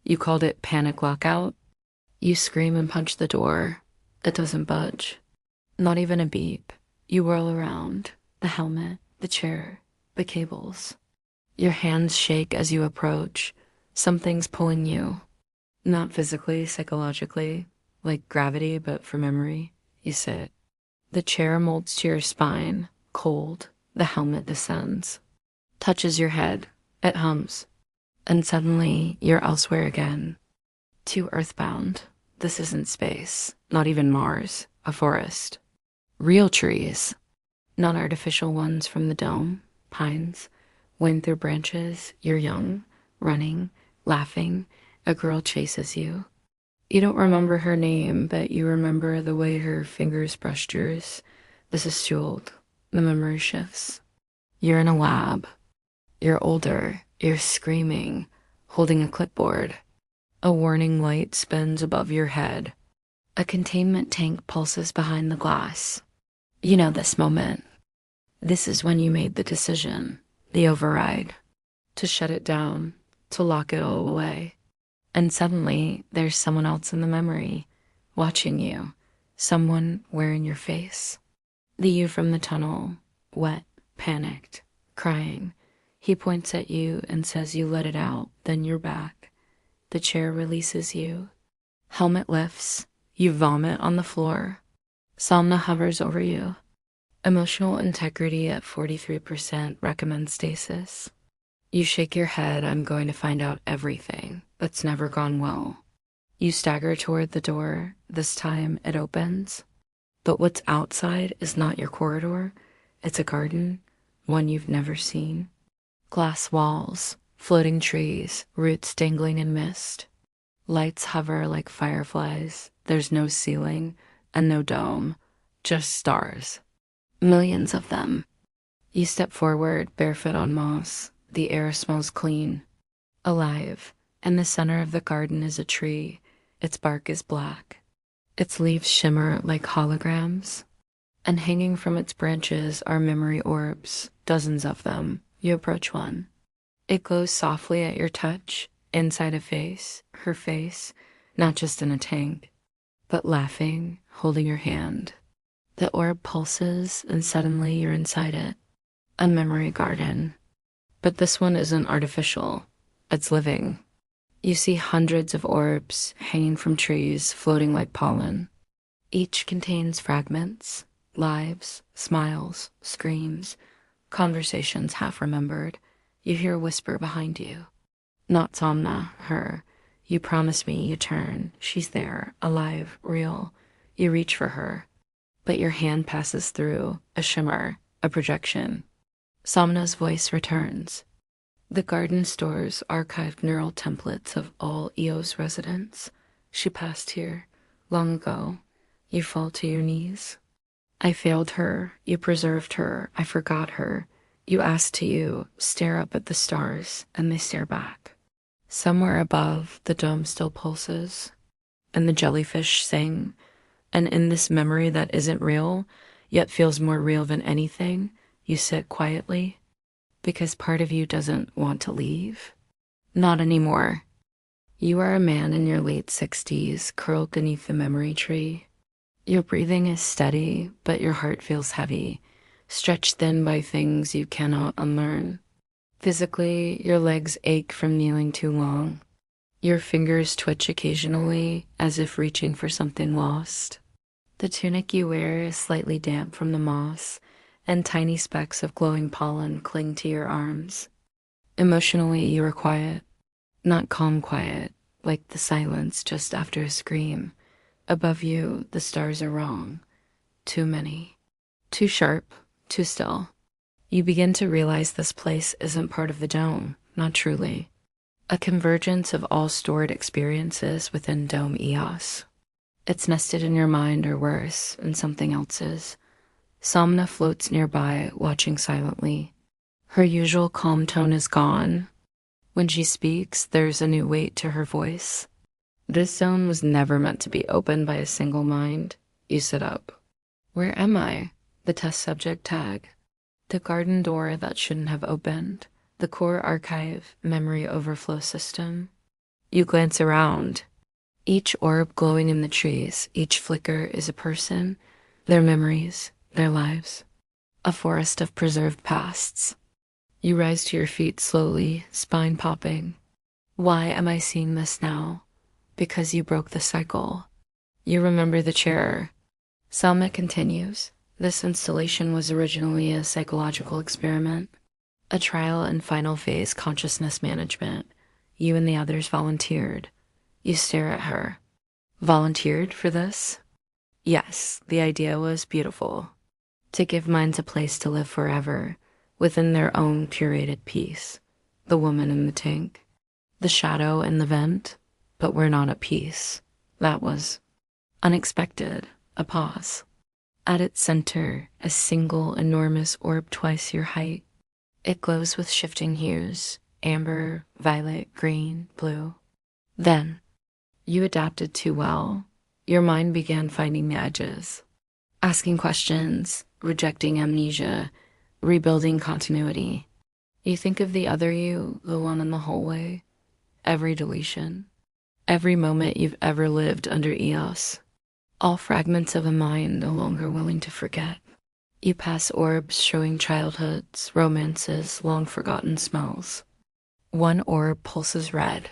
You called it panic lockout. You scream and punch the door. It doesn't budge. Not even a beep. You whirl around. The helmet, the chair, the cables. Your hands shake as you approach. Something's pulling you. Not physically, psychologically, like gravity, but for memory. You sit. The chair molds to your spine, cold. The helmet descends. Touches your head. It hums. And suddenly, you're elsewhere again. Too earthbound. This isn't space, not even Mars, a forest. Real trees, not artificial ones from the dome, pines, wind through branches. You're young, running, laughing. A girl chases you. You don't remember her name, but you remember the way her fingers brushed yours. This is jeweled. The memory shifts. You're in a lab. You're older. You're screaming, holding a clipboard. A warning light spins above your head. A containment tank pulses behind the glass. You know this moment. This is when you made the decision, the override, to shut it down, to lock it all away. And suddenly, there's someone else in the memory, watching you, someone wearing your face. The you from the tunnel, wet, panicked, crying. He points at you and says you let it out, then you're back. The chair releases you. Helmet lifts. You vomit on the floor. Somna hovers over you. Emotional integrity at 43%, recommend stasis. You shake your head. I'm going to find out everything. That's never gone well. You stagger toward the door. This time it opens. But what's outside is not your corridor. It's a garden, one you've never seen. Glass walls, floating trees, roots dangling in mist. Lights hover like fireflies. There's no ceiling and no dome, just stars. Millions of them. You step forward, barefoot on moss. The air smells clean, alive. In the center of the garden is a tree. Its bark is black. Its leaves shimmer like holograms. And hanging from its branches are memory orbs, dozens of them. You approach one. It glows softly at your touch, inside a face, her face, not just in a tank, but laughing, holding your hand. The orb pulses, and suddenly you're inside it. A memory garden. But this one isn't artificial. It's living. You see hundreds of orbs hanging from trees, floating like pollen. Each contains fragments, lives, smiles, screams, conversations half remembered. You hear a whisper behind you. Not Somna, her. You promise me. You turn. She's there, alive, real. You reach for her. But your hand passes through, a shimmer, a projection. Somna's voice returns. The garden stores archived neural templates of all EO's residents. She passed here, long ago. You fall to your knees. I failed her. You preserved her. I forgot her. You ask to you, stare up at the stars, and they stare back. Somewhere above, the dome still pulses, and the jellyfish sing. And in this memory that isn't real, yet feels more real than anything, you sit quietly, because part of you doesn't want to leave. Not anymore. You are a man in your late 60s, curled beneath the memory tree. Your breathing is steady, but your heart feels heavy, stretched thin by things you cannot unlearn. Physically, your legs ache from kneeling too long. Your fingers twitch occasionally as if reaching for something lost. The tunic you wear is slightly damp from the moss, and tiny specks of glowing pollen cling to your arms. Emotionally, you are quiet, not calm quiet, like the silence just after a scream. Above you, the stars are wrong. Too many. Too sharp, too still. You begin to realize this place isn't part of the dome, not truly. A convergence of all stored experiences within Dome EOS. It's nested in your mind, or worse, in something else's. Somna floats nearby, watching silently. Her usual calm tone is gone. When she speaks, there's a new weight to her voice. This zone was never meant to be opened by a single mind. You sit up. Where am I? The test subject tag. The garden door that shouldn't have opened. The core archive memory overflow system. You glance around. Each orb glowing in the trees, each flicker is a person, their memories, their lives. A forest of preserved pasts. You rise to your feet slowly, spine popping. Why am I seeing this now? Because you broke the cycle. You remember the chair. Selma continues. This installation was originally a psychological experiment, a trial and final phase consciousness management. You and the others volunteered. You stare at her. Volunteered for this? Yes, the idea was beautiful. To give minds a place to live forever, within their own curated peace. The woman in the tank, the shadow in the vent, but we're not at peace. That was unexpected, a pause. At its center, a single enormous orb twice your height. It glows with shifting hues, amber, violet, green, blue. Then, you adapted too well. Your mind began finding the edges, asking questions, rejecting amnesia, rebuilding continuity. You think of the other you, the one in the hallway, every deletion, every moment you've ever lived under EOS, all fragments of a mind no longer willing to forget. You pass orbs showing childhoods, romances, long forgotten smells. One orb pulses red.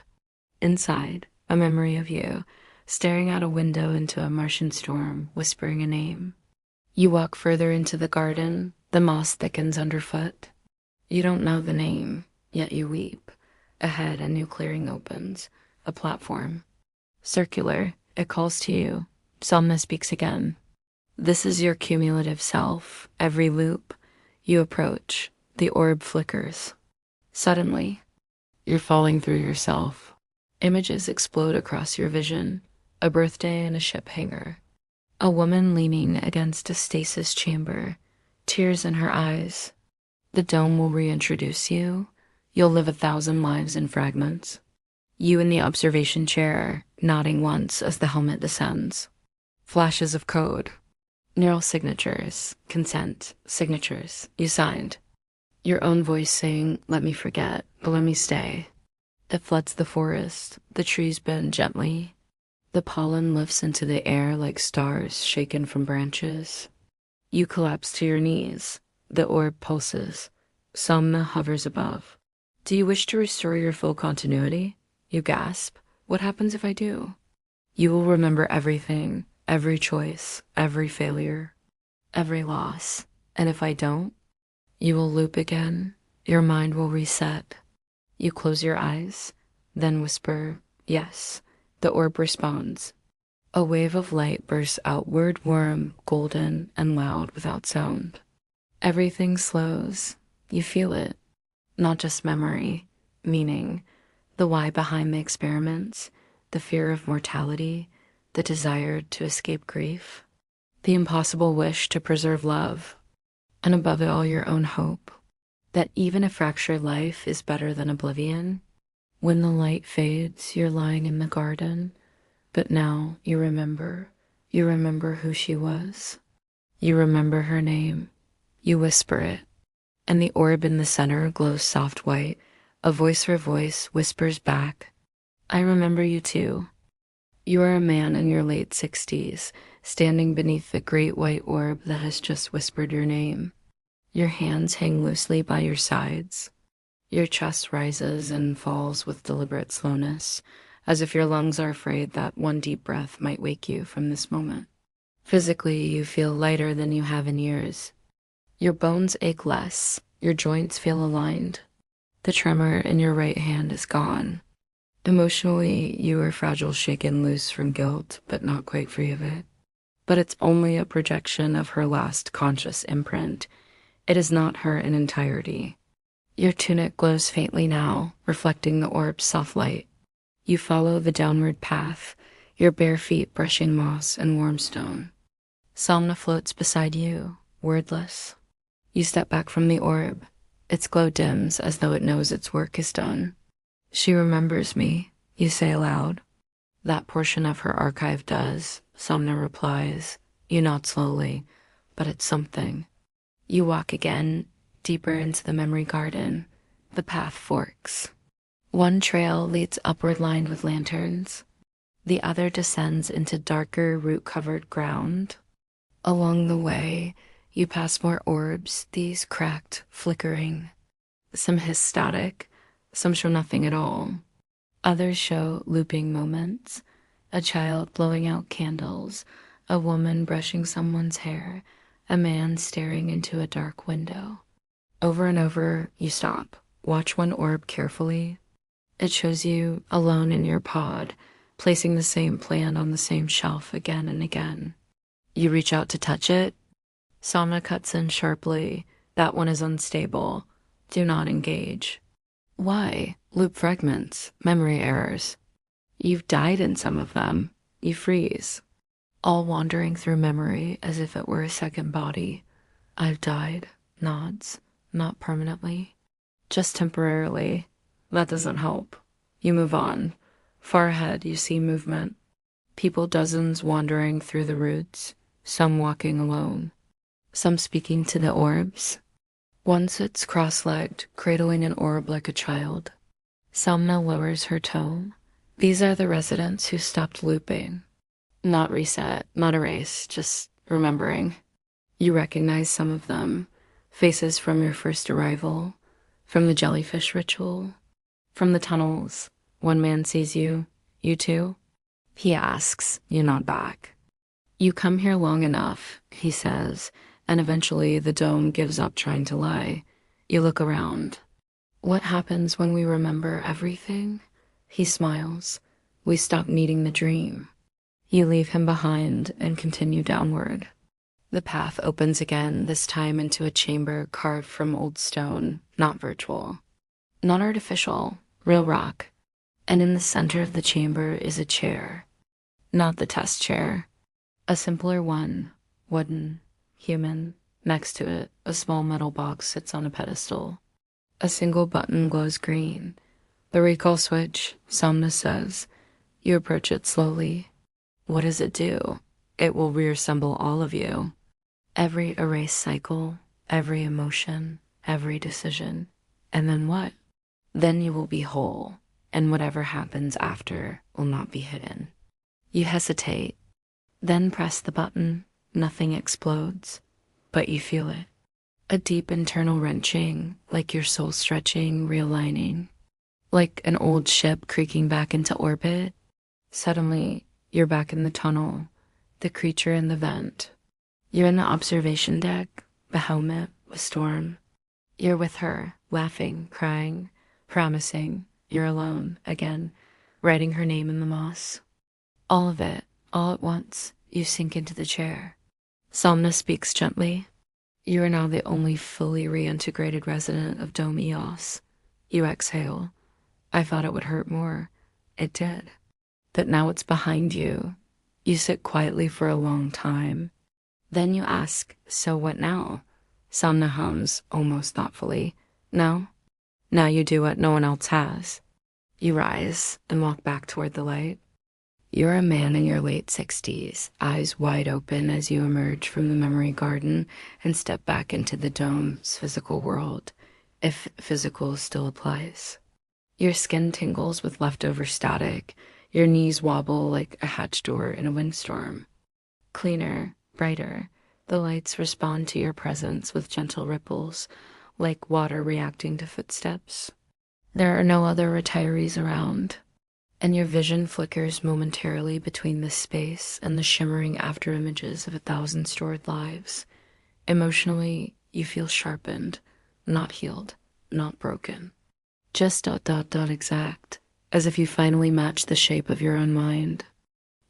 Inside, a memory of you, staring out a window into a Martian storm, whispering a name. You walk further into the garden, the moss thickens underfoot. You don't know the name, yet you weep. Ahead, a new clearing opens, a platform. Circular, it calls to you. Somna speaks again. This is your cumulative self. Every loop you approach, the orb flickers. Suddenly, you're falling through yourself. Images explode across your vision. A birthday in a ship hangar. A woman leaning against a stasis chamber. Tears in her eyes. The dome will reintroduce you. You'll live 1,000 lives in fragments. You in the observation chair, nodding once as the helmet descends. Flashes of code. Neural signatures, consent, signatures. You signed. Your own voice saying, let me forget, but let me stay. It floods the forest. The trees bend gently. The pollen lifts into the air like stars shaken from branches. You collapse to your knees. The orb pulses. Somna hovers above. Do you wish to restore your full continuity? You gasp. What happens if I do? You will remember everything, every choice, every failure, every loss. And if I don't, you will loop again. Your mind will reset. You close your eyes, then whisper, yes. The orb responds. A wave of light bursts outward, warm, golden, and loud without sound. Everything slows. You feel it. Not just memory, meaning, the why behind the experiments, the fear of mortality, the desire to escape grief, the impossible wish to preserve love, and above it all your own hope, that even a fractured life is better than oblivion. When the light fades, you're lying in the garden, but now you remember who she was. You remember her name. You whisper it, and the orb in the center glows soft white. A voice for voice whispers back, I remember you too. You are a man in your late 60s, standing beneath the great white orb that has just whispered your name. Your hands hang loosely by your sides. Your chest rises and falls with deliberate slowness, as if your lungs are afraid that one deep breath might wake you from this moment. Physically, you feel lighter than you have in years. Your bones ache less, your joints feel aligned. The tremor in your right hand is gone. Emotionally, you are fragile, shaken loose from guilt, but not quite free of it. But it's only a projection of her last conscious imprint. It is not her in entirety. Your tunic glows faintly now, reflecting the orb's soft light. You follow the downward path, your bare feet brushing moss and warm stone. Somna floats beside you, wordless. You step back from the orb. Its glow dims as though it knows its work is done. She remembers me, you say aloud. That portion of her archive does, Somna replies. You nod slowly, but it's something. You walk again, deeper into the memory garden. The path forks. One trail leads upward lined with lanterns. The other descends into darker root-covered ground. Along the way, you pass more orbs, these cracked, flickering. Some hiss static, some show nothing at all. Others show looping moments. A child blowing out candles, a woman brushing someone's hair, a man staring into a dark window. Over and over, you stop. Watch one orb carefully. It shows you alone in your pod, placing the same plant on the same shelf again and again. You reach out to touch it. Somna cuts in sharply. That one is unstable. Do not engage. Why? Loop fragments, memory errors. You've died in some of them. You freeze. All wandering through memory as if it were a second body. I've died. Nods. Not permanently. Just temporarily. That doesn't help. You move on. Far ahead, you see movement. People dozens wandering through the roots. Some walking alone. Some speaking to the orbs. One sits cross-legged, cradling an orb like a child. Somna lowers her tone. These are the residents who stopped looping. Not reset, not erase, just remembering. You recognize some of them. Faces from your first arrival, from the jellyfish ritual, from the tunnels. One man sees you. You too? He asks. You nod back. You come here long enough, he says, and eventually the dome gives up trying to lie. You look around. What happens when we remember everything? He smiles. We stop needing the dream. You leave him behind and continue downward. The path opens again, this time into a chamber carved from old stone, not virtual. Not artificial, real rock. And in the center of the chamber is a chair. Not the test chair. A simpler one, wooden, human. Next to it, a small metal box sits on a pedestal. A single button glows green. The recall switch, Somna says. You approach it slowly. What does it do? It will reassemble all of you. Every erase cycle, every emotion, every decision. And then what? Then you will be whole, and whatever happens after will not be hidden. You hesitate, then press the button. Nothing explodes, but you feel it. A deep internal wrenching, like your soul stretching, realigning. Like an old ship creaking back into orbit. Suddenly, you're back in the tunnel, the creature in the vent. You're in the observation deck, the helmet with Storm. You're with her, laughing, crying, promising. You're alone, again, writing her name in the moss. All of it, all at once, you sink into the chair. Somna speaks gently. You are now the only fully reintegrated resident of Dome Eos. You exhale. I thought it would hurt more. It did. But now it's behind you. You sit quietly for a long time. Then you ask, so what now? Somna hums, almost thoughtfully. No? Now you do what no one else has. You rise and walk back toward the light. You're a man in your late 60s, eyes wide open as you emerge from the memory garden and step back into the dome's physical world, if physical still applies. Your skin tingles with leftover static. Your knees wobble like a hatch door in a windstorm. Cleaner, brighter, the lights respond to your presence with gentle ripples, like water reacting to footsteps. There are no other retirees around. and your vision flickers momentarily between this space and the shimmering after images of 1,000 stored lives. Emotionally, you feel sharpened, not healed, not broken. Just exact, as if you finally match the shape of your own mind.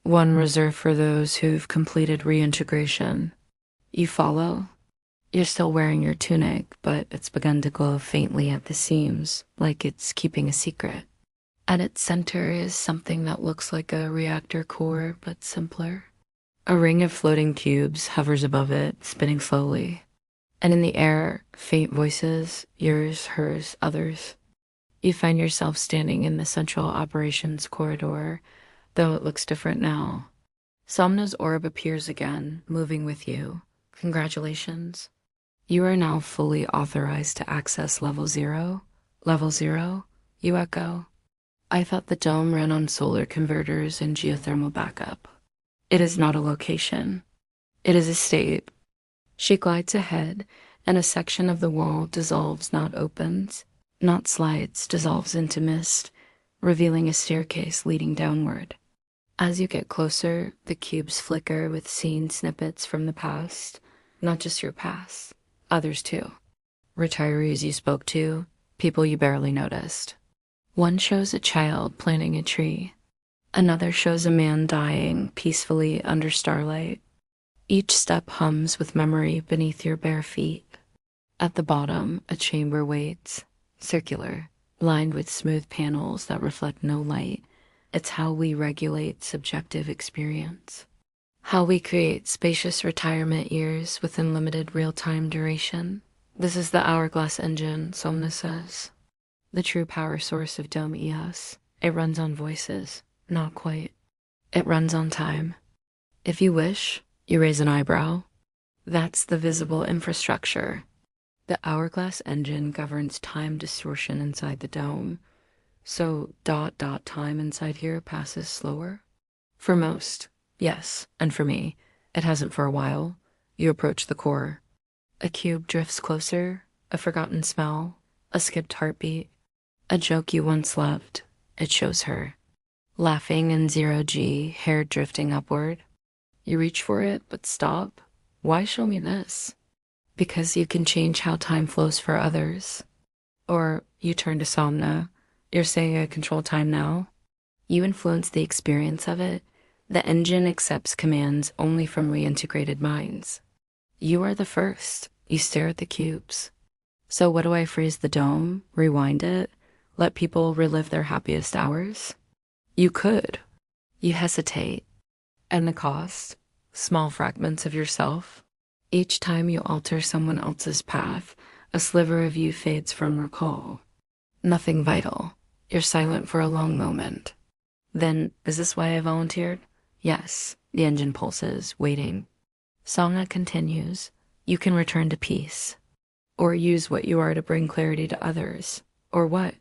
One reserved for those who've completed reintegration. You follow? You're still wearing your tunic, but it's begun to glow faintly at the seams, like it's keeping a secret. At its center is something that looks like a reactor core, but simpler. A ring of floating cubes hovers above it, spinning slowly. And in the air, faint voices, yours, hers, others. You find yourself standing in the central operations corridor, though it looks different now. Somna's orb appears again, moving with you. Congratulations. You are now fully authorized to access level 0. Level 0? You echo. I thought the dome ran on solar converters and geothermal backup. It is not a location. It is a state. She glides ahead, and a section of the wall dissolves, not opens, not slides, dissolves into mist, revealing a staircase leading downward. As you get closer, the cubes flicker with scene snippets from the past, not just your past, others too. Retirees you spoke to, people you barely noticed. One shows a child planting a tree. Another shows a man dying peacefully under starlight. Each step hums with memory beneath your bare feet. At the bottom, a chamber waits, circular, lined with smooth panels that reflect no light. It's how we regulate subjective experience. How we create spacious retirement years within limited real-time duration. This is the hourglass engine, Somna says. The true power source of Dome EOS. It runs on voices. Not quite. It runs on time. If you wish, you raise an eyebrow. That's the visible infrastructure. The hourglass engine governs time distortion inside the dome. So time inside here passes slower? For most, yes. And for me, it hasn't for a while. You approach the core. A cube drifts closer, a forgotten smell, a skipped heartbeat. A joke you once loved. It shows her. Laughing in 0G, hair drifting upward. You reach for it, but stop. Why show me this? Because you can change how time flows for others. Or you turn to Somna. You're saying I control time now? You influence the experience of it. The engine accepts commands only from reintegrated minds. You are the first. You stare at the cubes. So what do I freeze the dome? Rewind it? Let people relive their happiest hours? You could. You hesitate. And the cost? Small fragments of yourself. Each time you alter someone else's path, a sliver of you fades from recall. Nothing vital. You're silent for a long moment. Then, is this why I volunteered? Yes. The engine pulses, waiting. Sangha continues. You can return to peace. Or use what you are to bring clarity to others. Or what?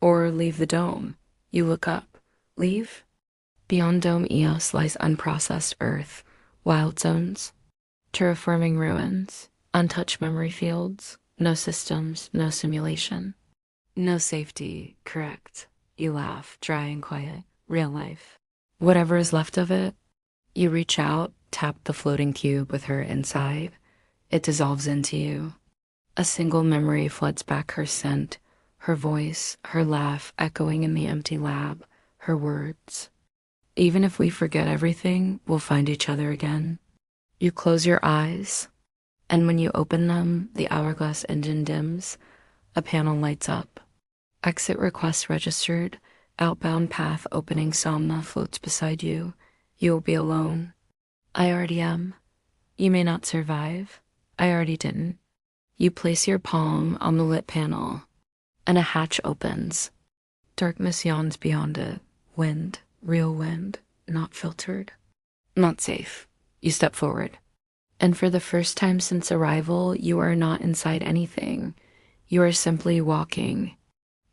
Or leave the dome. You look up. Leave? Beyond Dome EOS lies unprocessed Earth, wild zones, terraforming ruins, untouched memory fields, no systems, no simulation. No safety, correct. You laugh, dry and quiet, real life. Whatever is left of it, you reach out, tap the floating cube with her inside. It dissolves into you. A single memory floods back her scent, her voice, her laugh echoing in the empty lab, her words. Even if we forget everything, we'll find each other again. You close your eyes, and when you open them, the hourglass engine dims. A panel lights up. Exit request registered. Outbound path opening Somna floats beside you. You will be alone. I already am. You may not survive. I already didn't. You place your palm on the lit panel, and a hatch opens. Darkness yawns beyond it. Wind, real wind, not filtered. Not safe. You step forward. And for the first time since arrival, you are not inside anything. You are simply walking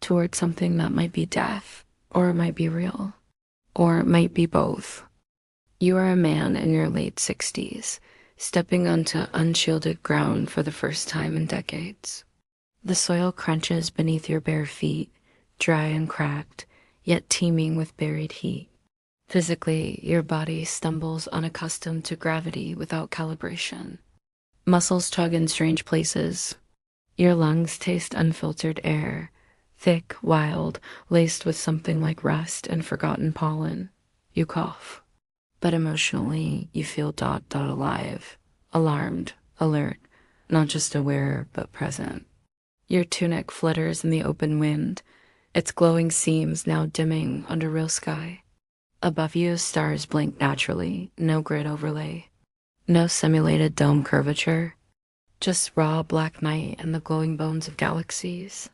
toward something that might be death, or it might be real, or it might be both. You are a man in your late 60s, stepping onto unshielded ground for the first time in decades. The soil crunches beneath your bare feet, dry and cracked, yet teeming with buried heat. Physically, your body stumbles unaccustomed to gravity without calibration. Muscles tug in strange places. Your lungs taste unfiltered air, thick, wild, laced with something like rust and forgotten pollen. You cough. But emotionally, you feel alive, alarmed, alert, not just aware, but present. Your tunic flutters in the open wind, its glowing seams now dimming under real sky. Above you, stars blink naturally, no grid overlay, no simulated dome curvature, just raw black night and the glowing bones of galaxies.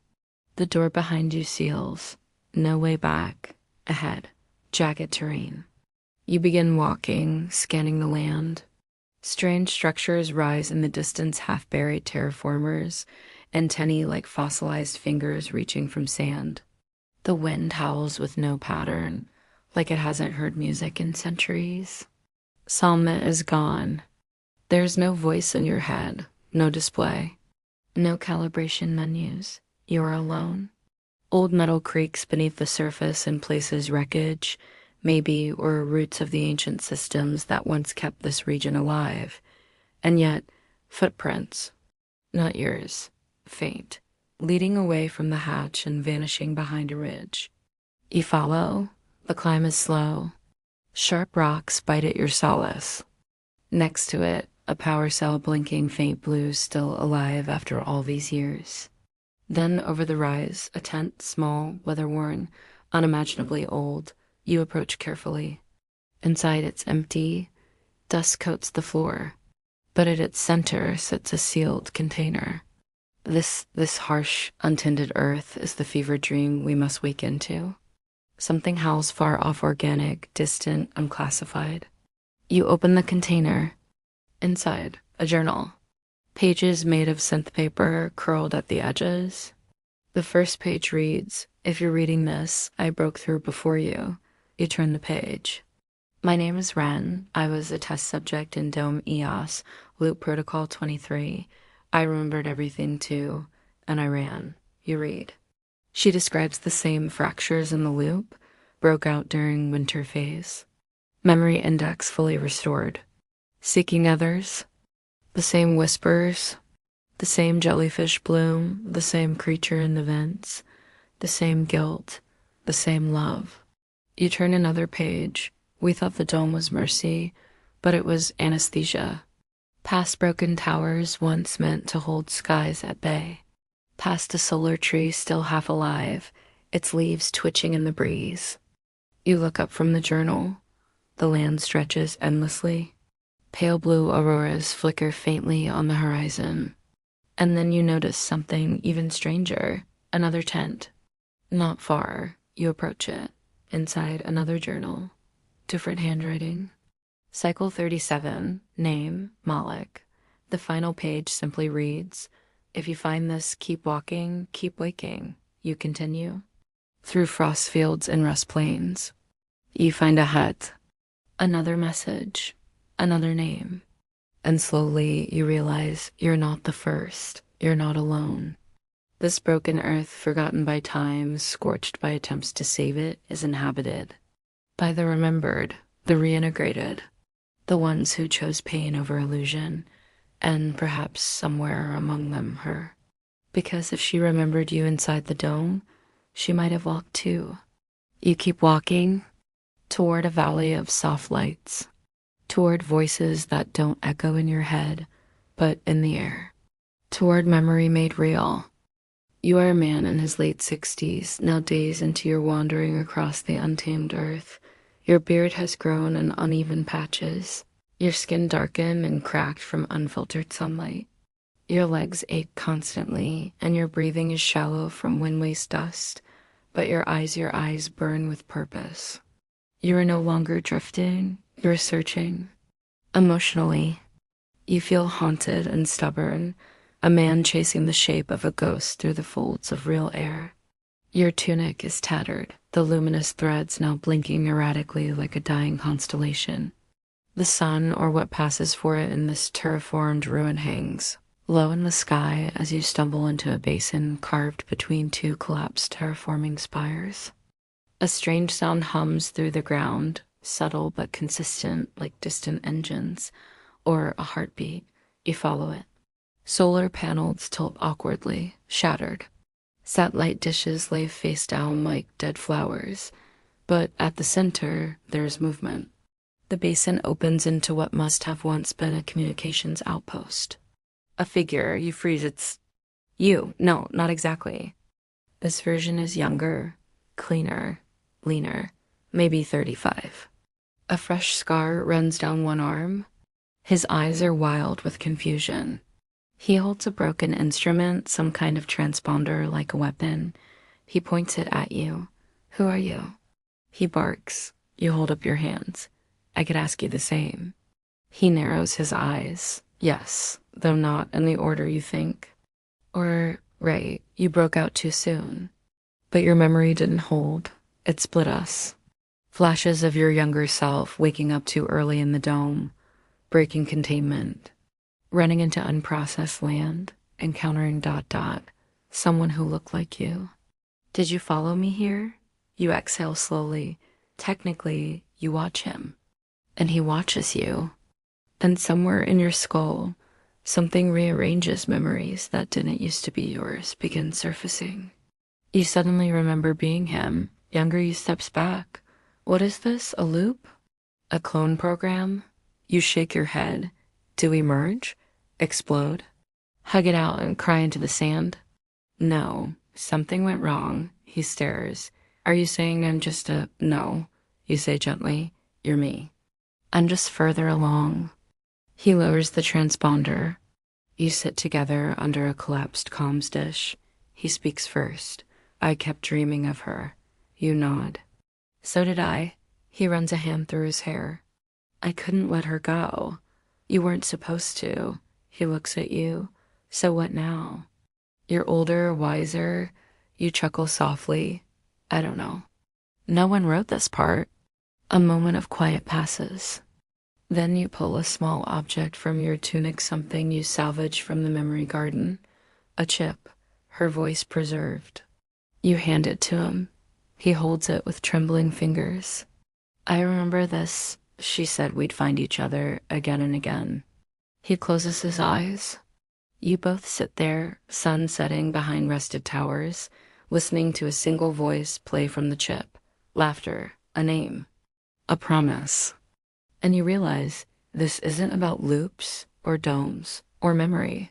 The door behind you seals, no way back, ahead, jagged terrain. You begin walking, scanning the land. Strange structures rise in the distance, half-buried terraformers, antennae like fossilized fingers reaching from sand. The wind howls with no pattern, like it hasn't heard music in centuries. Somnament is gone. There's no voice in your head, no display, no calibration menus. You're alone. Old metal creaks beneath the surface in places wreckage, maybe, or roots of the ancient systems that once kept this region alive. And yet, footprints, not yours, faint, leading away from the hatch and vanishing behind a ridge. You follow. The climb is slow. Sharp rocks bite at your solace. Next to it, a power cell blinking faint blue, still alive after all these years. Then over the rise, a tent, small, weather-worn, unimaginably old. You approach carefully. Inside it's empty. Dust coats the floor. But at its center sits a sealed container. This harsh, untinted earth is the fever dream we must wake into. Something howls far off, organic, distant, unclassified. You open the container. Inside, a journal. Pages made of synth paper curled at the edges. The first page reads, "If you're reading this, I broke through before you." You turn the page. "My name is Ren. I was a test subject in Dome EOS, Loop Protocol 23. I remembered everything too, and I ran." You read. She describes the same fractures in the loop, broke out during winter phase. Memory index fully restored. Seeking others. The same whispers. The same jellyfish bloom. The same creature in the vents. The same guilt. The same love. You turn another page. We thought the dome was mercy, but it was anesthesia. Past broken towers once meant to hold skies at bay. Past a solar tree still half alive, its leaves twitching in the breeze. You look up from the journal. The land stretches endlessly. Pale blue auroras flicker faintly on the horizon. And then you notice something even stranger, another tent. Not far, you approach it. Inside, another journal. Different handwriting. Cycle 37, name, Malik. The final page simply reads, "If you find this, keep walking, keep waking." You continue. Through frost fields and rust plains. You find a hut. Another message. Another name. And slowly you realize you're not the first. You're not alone. This broken earth, forgotten by time, scorched by attempts to save it, is inhabited by the remembered, the reintegrated, the ones who chose pain over illusion, and perhaps somewhere among them her. Because if she remembered you inside the dome, she might have walked too. You keep walking toward a valley of soft lights, toward voices that don't echo in your head, but in the air, toward memory made real. You are a man in his late 60s, now days into your wandering across the untamed earth. Your beard has grown in uneven patches, your skin darkened and cracked from unfiltered sunlight. Your legs ache constantly, and your breathing is shallow from wind-waste dust, but your eyes burn with purpose. You are no longer drifting, you're searching. Emotionally, you feel haunted and stubborn, a man chasing the shape of a ghost through the folds of real air. Your tunic is tattered, the luminous threads now blinking erratically like a dying constellation. The sun, or what passes for it in this terraformed ruin, hangs low in the sky as you stumble into a basin carved between two collapsed terraforming spires. A strange sound hums through the ground, subtle but consistent like distant engines, or a heartbeat. You follow it. Solar panels tilt awkwardly, shattered. Satellite dishes lay face down like dead flowers, but at the center, there's movement. The basin opens into what must have once been a communications outpost. A figure, you freeze, it's you. No, not exactly. This version is younger, cleaner, leaner, maybe 35. A fresh scar runs down one arm. His eyes are wild with confusion. He holds a broken instrument, some kind of transponder like a weapon. He points it at you. Who are you? He barks. You hold up your hands. I could ask you the same. He narrows his eyes. Yes, though not in the order you think. Or, right, you broke out too soon. But your memory didn't hold. It split us. Flashes of your younger self waking up too early in the dome, breaking containment, running into unprocessed land, encountering ... someone who looked like you. Did you follow me here? You exhale slowly. Technically, you watch him. And he watches you. Then somewhere in your skull, something rearranges memories that didn't used to be yours begin surfacing. You suddenly remember being him. Younger you steps back. What is this, a loop? A clone program? You shake your head. Do we merge? Explode? Hug it out and cry into the sand? No, something went wrong. He stares. Are you saying I'm just a... No. You say gently, you're me. I'm just further along. He lowers the transponder. You sit together under a collapsed comms dish. He speaks first. I kept dreaming of her. You nod. So did I. He runs a hand through his hair. I couldn't let her go. You weren't supposed to. He looks at you. So what now? You're older, wiser. You chuckle softly. I don't know. No one wrote this part. A moment of quiet passes. Then you pull a small object from your tunic, something you salvage from the memory garden. A chip, her voice preserved. You hand it to him. He holds it with trembling fingers. I remember this. She said we'd find each other again and again. He closes his eyes. You both sit there, sun setting behind rusted towers, listening to a single voice play from the chip. Laughter, a name, a promise. And you realize this isn't about loops or domes or memory.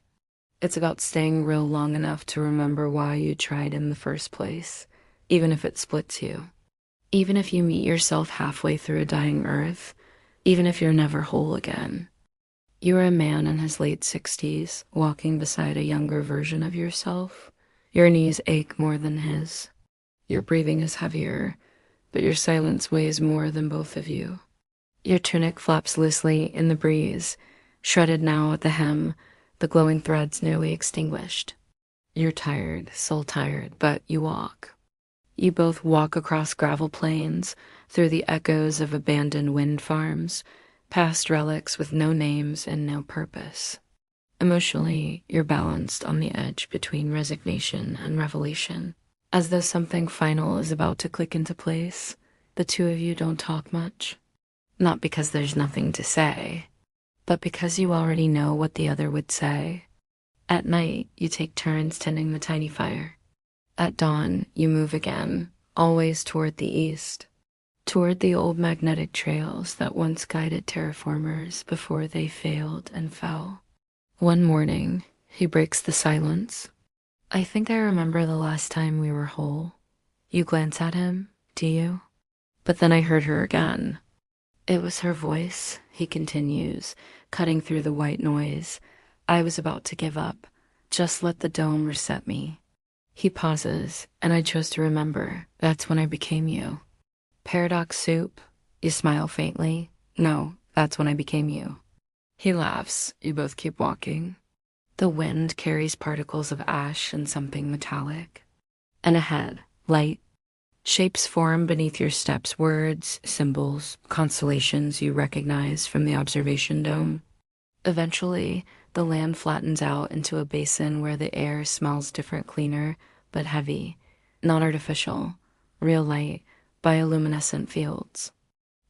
It's about staying real long enough to remember why you tried in the first place, even if it splits you. Even if you meet yourself halfway through a dying earth, even if you're never whole again. You are a man in his late 60s, walking beside a younger version of yourself. Your knees ache more than his. Your breathing is heavier, but your silence weighs more than both of you. Your tunic flaps loosely in the breeze, shredded now at the hem, the glowing threads nearly extinguished. You're tired, soul tired, but you walk. You both walk across gravel plains, through the echoes of abandoned wind farms, past relics with no names and no purpose. Emotionally, you're balanced on the edge between resignation and revelation. As though something final is about to click into place, the two of you don't talk much. Not because there's nothing to say, but because you already know what the other would say. At night, you take turns tending the tiny fire. At dawn, you move again, always toward the east, toward the old magnetic trails that once guided terraformers before they failed and fell. One morning, he breaks the silence. I think I remember the last time we were whole. You glance at him, do you? But then I heard her again. It was her voice, he continues, cutting through the white noise. I was about to give up. Just let the dome reset me. He pauses, and I chose to remember. That's when I became you. Paradox soup? You smile faintly. No, that's when I became you. He laughs. You both keep walking. The wind carries particles of ash and something metallic. And ahead, light. Shapes form beneath your steps, words, symbols, constellations you recognize from the observation dome. Eventually, the land flattens out into a basin where the air smells different, cleaner, but heavy. Not artificial. Real light, bioluminescent fields.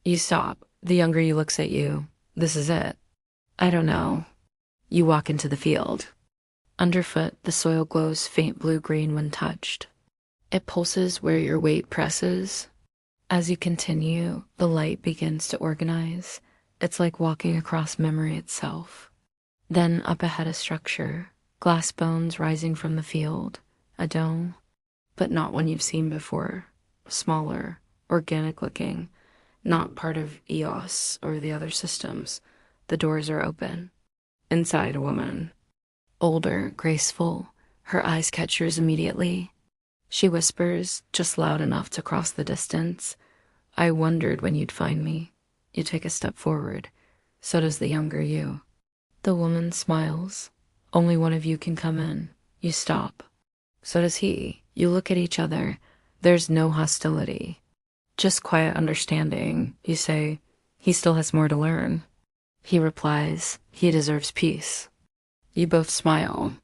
You stop. The younger you looks at you. This is it. I don't know. You walk into the field. Underfoot, the soil glows faint blue-green when touched. It pulses where your weight presses. As you continue, the light begins to organize. It's like walking across memory itself. Then up ahead a structure, glass bones rising from the field, a dome, but not one you've seen before. Smaller, organic looking, not part of EOS or the other systems. The doors are open. Inside, a woman. Older, graceful, her eyes catch yours immediately. She whispers, just loud enough to cross the distance. I wondered when you'd find me. You take a step forward. So does the younger you. The woman smiles. Only one of you can come in. You stop. So does he. You look at each other. There's no hostility. Just quiet understanding. You say, he still has more to learn. He replies, he deserves peace. You both smile.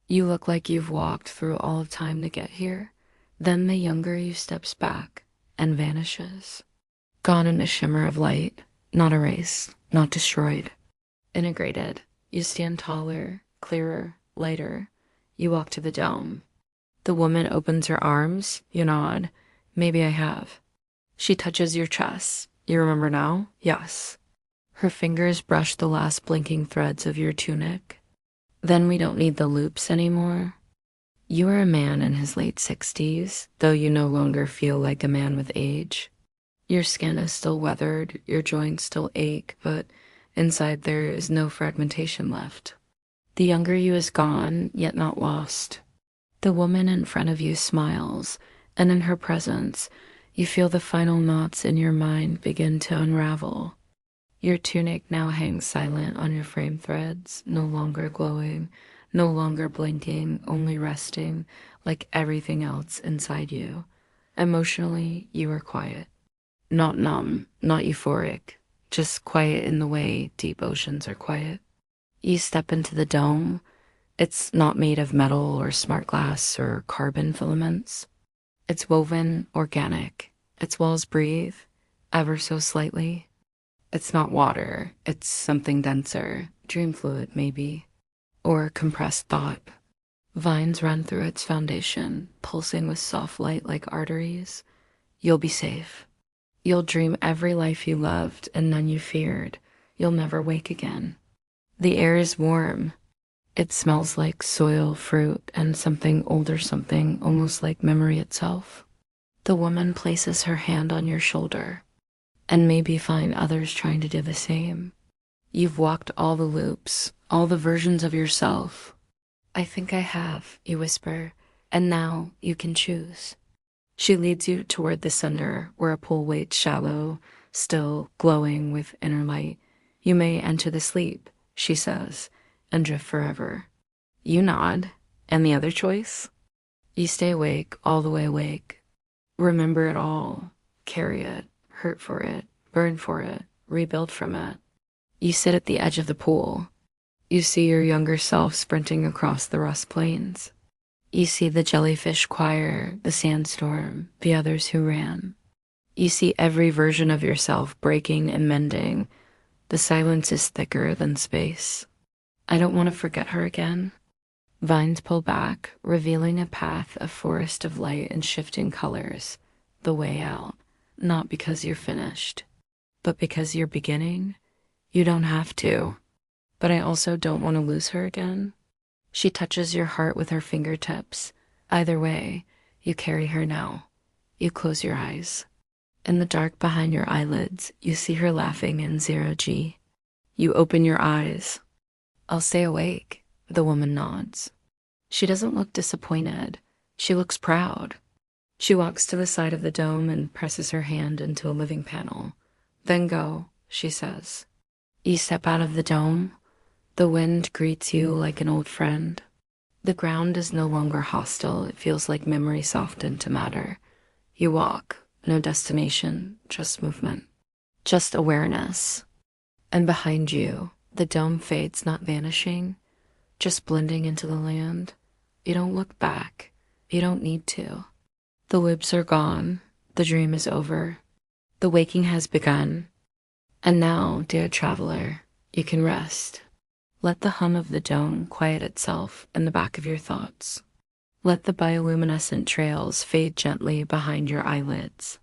You look like you've walked through all of time to get here. Then the younger you steps back and vanishes. Gone in a shimmer of light, not erased, not destroyed. Integrated. You stand taller, clearer, lighter. You walk to the dome. The woman opens her arms. You nod. Maybe I have. She touches your chest. You remember now? Yes. Her fingers brush the last blinking threads of your tunic. Then we don't need the loops anymore. You are a man in his late 60s, though you no longer feel like a man with age. Your skin is still weathered, your joints still ache, but inside there is no fragmentation left. The younger you is gone, yet not lost. The woman in front of you smiles, and in her presence, you feel the final knots in your mind begin to unravel. Your tunic now hangs silent on your frame threads, no longer glowing, no longer blinking, only resting, like everything else inside you. Emotionally, you are quiet. Not numb, not euphoric, just quiet in the way deep oceans are quiet. You step into the dome. It's not made of metal or smart glass or carbon filaments. It's woven, organic. Its walls breathe, ever so slightly. It's not water, it's something denser, dream fluid maybe, or compressed thought. Vines run through its foundation, pulsing with soft light like arteries. You'll be safe. You'll dream every life you loved and none you feared. You'll never wake again. The air is warm. It smells like soil, fruit, and something older, something almost like memory itself. The woman places her hand on your shoulder. And maybe find others trying to do the same. You've walked all the loops, all the versions of yourself. I think I have, you whisper, and now you can choose. She leads you toward the center where a pool waits shallow, still glowing with inner light. You may enter the sleep, she says, and drift forever. You nod, and the other choice? You stay awake, all the way awake. Remember it all, carry it. Hurt for it, burn for it, rebuild from it. You sit at the edge of the pool. You see your younger self sprinting across the rust plains. You see the jellyfish choir, the sandstorm, the others who ran. You see every version of yourself breaking and mending. The silence is thicker than space. I don't want to forget her again. Vines pull back, revealing a path, a forest of light and shifting colors. The way out. Not because you're finished, but because you're beginning. You don't have to. But I also don't want to lose her again. She touches your heart with her fingertips. Either way, you carry her now. You close your eyes. In the dark behind your eyelids, you see her laughing in 0G. You open your eyes. I'll stay awake, the woman nods. She doesn't look disappointed. She looks proud. She walks to the side of the dome and presses her hand into a living panel. Then go, she says. You step out of the dome. The wind greets you like an old friend. The ground is no longer hostile. It feels like memory softened to matter. You walk, no destination, just movement, just awareness. And behind you, the dome fades, not vanishing, just blending into the land. You don't look back. You don't need to. The loops are gone. The dream is over. The waking has begun. And now, dear traveler, you can rest. Let the hum of the dome quiet itself in the back of your thoughts. Let the bioluminescent trails fade gently behind your eyelids.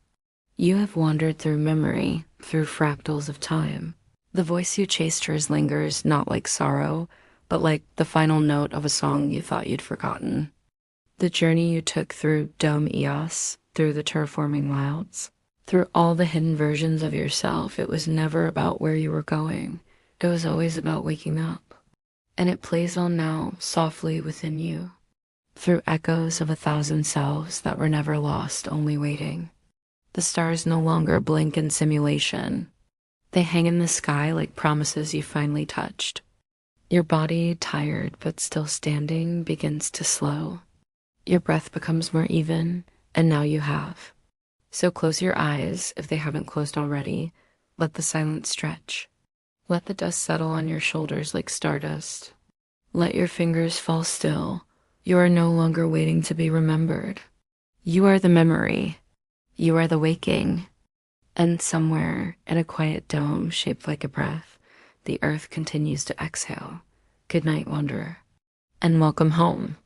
You have wandered through memory, through fractals of time. The voice you chased hers lingers not like sorrow, but like the final note of a song you thought you'd forgotten. The journey you took through Dome Eos, through the terraforming wilds, through all the hidden versions of yourself, it was never about where you were going. It was always about waking up. And it plays on now, softly within you, through echoes of 1,000 selves that were never lost, only waiting. The stars no longer blink in simulation. They hang in the sky like promises you finally touched. Your body, tired but still standing, begins to slow. Your breath becomes more even, and now you have. So close your eyes, if they haven't closed already. Let the silence stretch. Let the dust settle on your shoulders like stardust. Let your fingers fall still. You are no longer waiting to be remembered. You are the memory. You are the waking. And somewhere in a quiet dome shaped like a breath, the earth continues to exhale. Good night, wanderer, and welcome home.